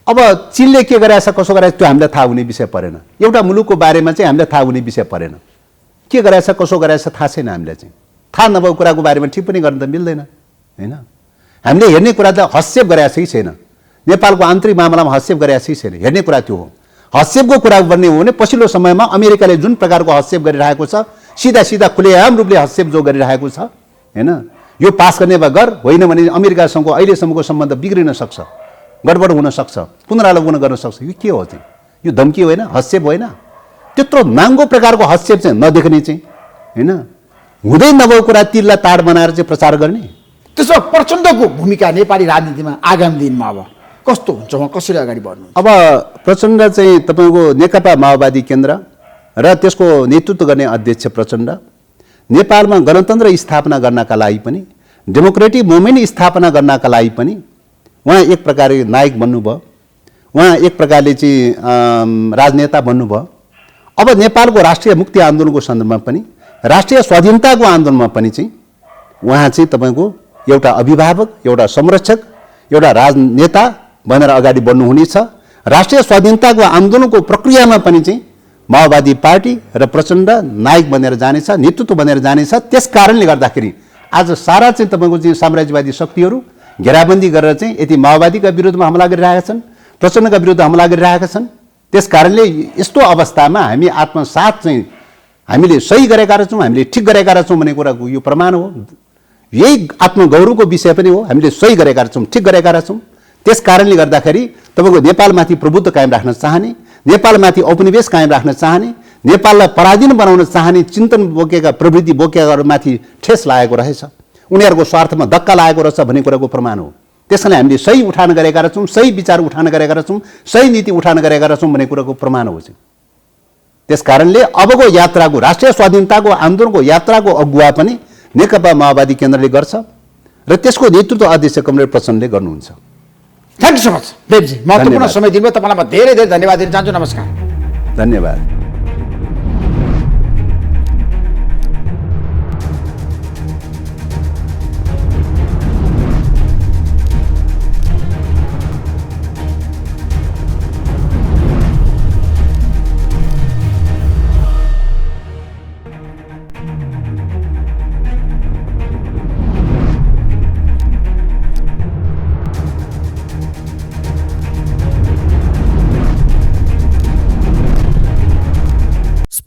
अब चीनले के गरेछ कसो गरेछ त्यो हामीलाई थाहा हुने विषय परेन। एउटा मुलुकको बारेमा चाहिँ हामीलाई थाहा हुने विषय परेन। के गरेछ कसो गरेछ थाहा छैन हामीलाई चाहिँ। थाहा नभएको कुराको बारेमा टिप्पणी गर्न त मिल्दैन हैन। हामीले हेर्ने कुरा त हस्तक्षेप गरेछ कि छैन, नेपालको आन्तरिक मामलामा हस्तक्षेप गरेछ कि छैन, हेर्ने कुरा त्यो हो। हस्तक्षेपको कुरा गर्ने हो भने पछिल्लो समयमा अमेरिकाले जुन प्रकारको हस्तक्षेप गरिरहेको छ, सिधा सिधा खुलेआम रूपले हस्तक्षेप जो गरिरहेको छ हैन, यो पास गर्ने भए गर, होइन भने अमेरिकासँगको अहिलेसम्मको सम्बन्ध बिग्रिन सक्छ, गडबड हुन सक्छ, पुनरावलोकन गर्न सक्छ। यो के हो चाहिँ? यो धम्की होइन, हस्तक्षेप होइन। त्यत्रो नाङ्गो प्रकारको हस्तक्षेप चाहिँ नदेख्ने चाहिँ हैन, हुँदै नभएको कुरा तिललाई ताड बनाएर चाहिँ प्रचार गर्ने। त्यसमा प्रचण्डको भूमिका नेपाली राजनीतिमा आगामी दिनमा अब कस्तो हुन्छ, उहाँ कसरी अगाडि बढ्नु? अब प्रचण्ड चाहिँ तपाईँको नेकपा माओवादी केन्द्र र त्यसको नेतृत्व गर्ने अध्यक्ष प्रचण्ड नेपालमा गणतन्त्र स्थापना गर्नका लागि पनि, डेमोक्रेटिक मुभमेन्ट स्थापना गर्नका लागि पनि उहाँ एक प्रकारले नायक बन्नुभयो, उहाँ एक प्रकारले चाहिँ राजनेता बन्नुभयो। अब नेपालको राष्ट्रिय मुक्ति आन्दोलनको सन्दर्भमा पनि, राष्ट्रिय स्वाधीनताको आन्दोलनमा पनि चाहिँ उहाँ चाहिँ तपाईँको एउटा अभिभावक, एउटा संरक्षक, एउटा राजनेता बनेर अगाडि बढ्नुहुनेछ। राष्ट्रिय स्वाधीनताको आन्दोलनको प्रक्रियामा पनि चाहिँ माओवादी पार्टी र प्रचण्ड नायक बनेर जानेछ, नेतृत्व बनेर जानेछ। त्यस कारणले गर्दाखेरि आज सारा चाहिँ तपाईँको चाहिँ साम्राज्यवादी शक्तिहरू घेराबन्दी गरेर चाहिँ यति माओवादीका विरुद्धमा हमला गरिरहेका छन्, प्रचण्डका विरुद्ध हमला गरिरहेका छन्। त्यस कारणले यस्तो अवस्थामा हामी आत्मसात चाहिँ हामीले सही गरेका रहेछौँ, हामीले ठिक गरेका रहेछौँ भन्ने कुराको यो प्रमाण हो। यही आत्मगौरवको विषय पनि हो, हामीले सही गरेका रहेछौँ, ठिक गरेका रहेछौँ। त्यस कारणले गर्दाखेरि तपाईँको नेपालमाथि प्रभुत्व कायम राख्न चाहने, नेपालमाथि औपनिवेश कायम राख्न चाहने, नेपाललाई पराधीन बनाउन चाहने चिन्तन बोकेका प्रवृत्ति बोकेकाहरूमाथि ठेस लागेको रहेछ, उनीहरूको स्वार्थमा धक्का लागेको रहेछ भन्ने कुराको प्रमाण हो। त्यस कारण हामीले सही उठान गरेका रहेछौँ, सही विचार उठान गरेका रहेछौँ, सही नीति उठान गरेका रहेछौँ भन्ने कुराको प्रमाण हो। त्यस कारणले अबको यात्राको, राष्ट्रिय स्वाधीनताको आन्दोलनको यात्राको अगुवा पनि नेकपा माओवादी केन्द्रले गर्छ र त्यसको नेतृत्व अध्यक्ष कमरेड प्रचण्डले गर्नुहुन्छ। थ्याङ्क यू सो मच देवजी, महत्त्वपूर्ण समय दिनुभयो, तपाईँलाई धेरै धेरै धन्यवाद दिन चाहन्छु। नमस्कार। धन्यवाद।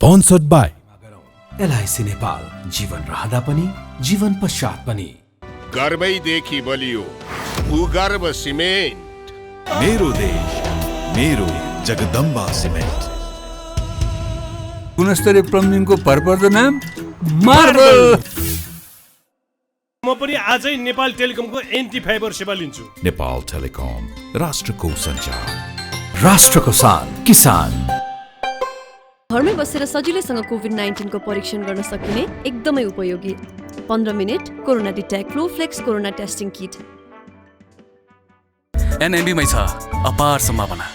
Sponsored by एलआईसी नेपाल, जीवन रहँदा पनि जीवन पश्चात पनि। गर्वैदेखि बलियो भूगर्भ सिमेन्ट। मेरो देश मेरो जगदम्बा सिमेन्ट। गुणस्तरीय प्लम्बिङको भरपर्दो नाम मार्बल। म पनि आजै नेपाल टेलिकमको एन्टी फाइबर सेवा लिन्छु। नेपाल टेलिकम, राष्ट्रको सञ्चार, राष्ट्रको शान, किसान। घरमै बसेर सजिलैसँग कोभिड-19 को परीक्षण गर्न सकिने एकदमै उपयोगी 15 मिनेट corona detect Flowflex corona testing kit. एनएमबीमै छ अपार सम्भावना।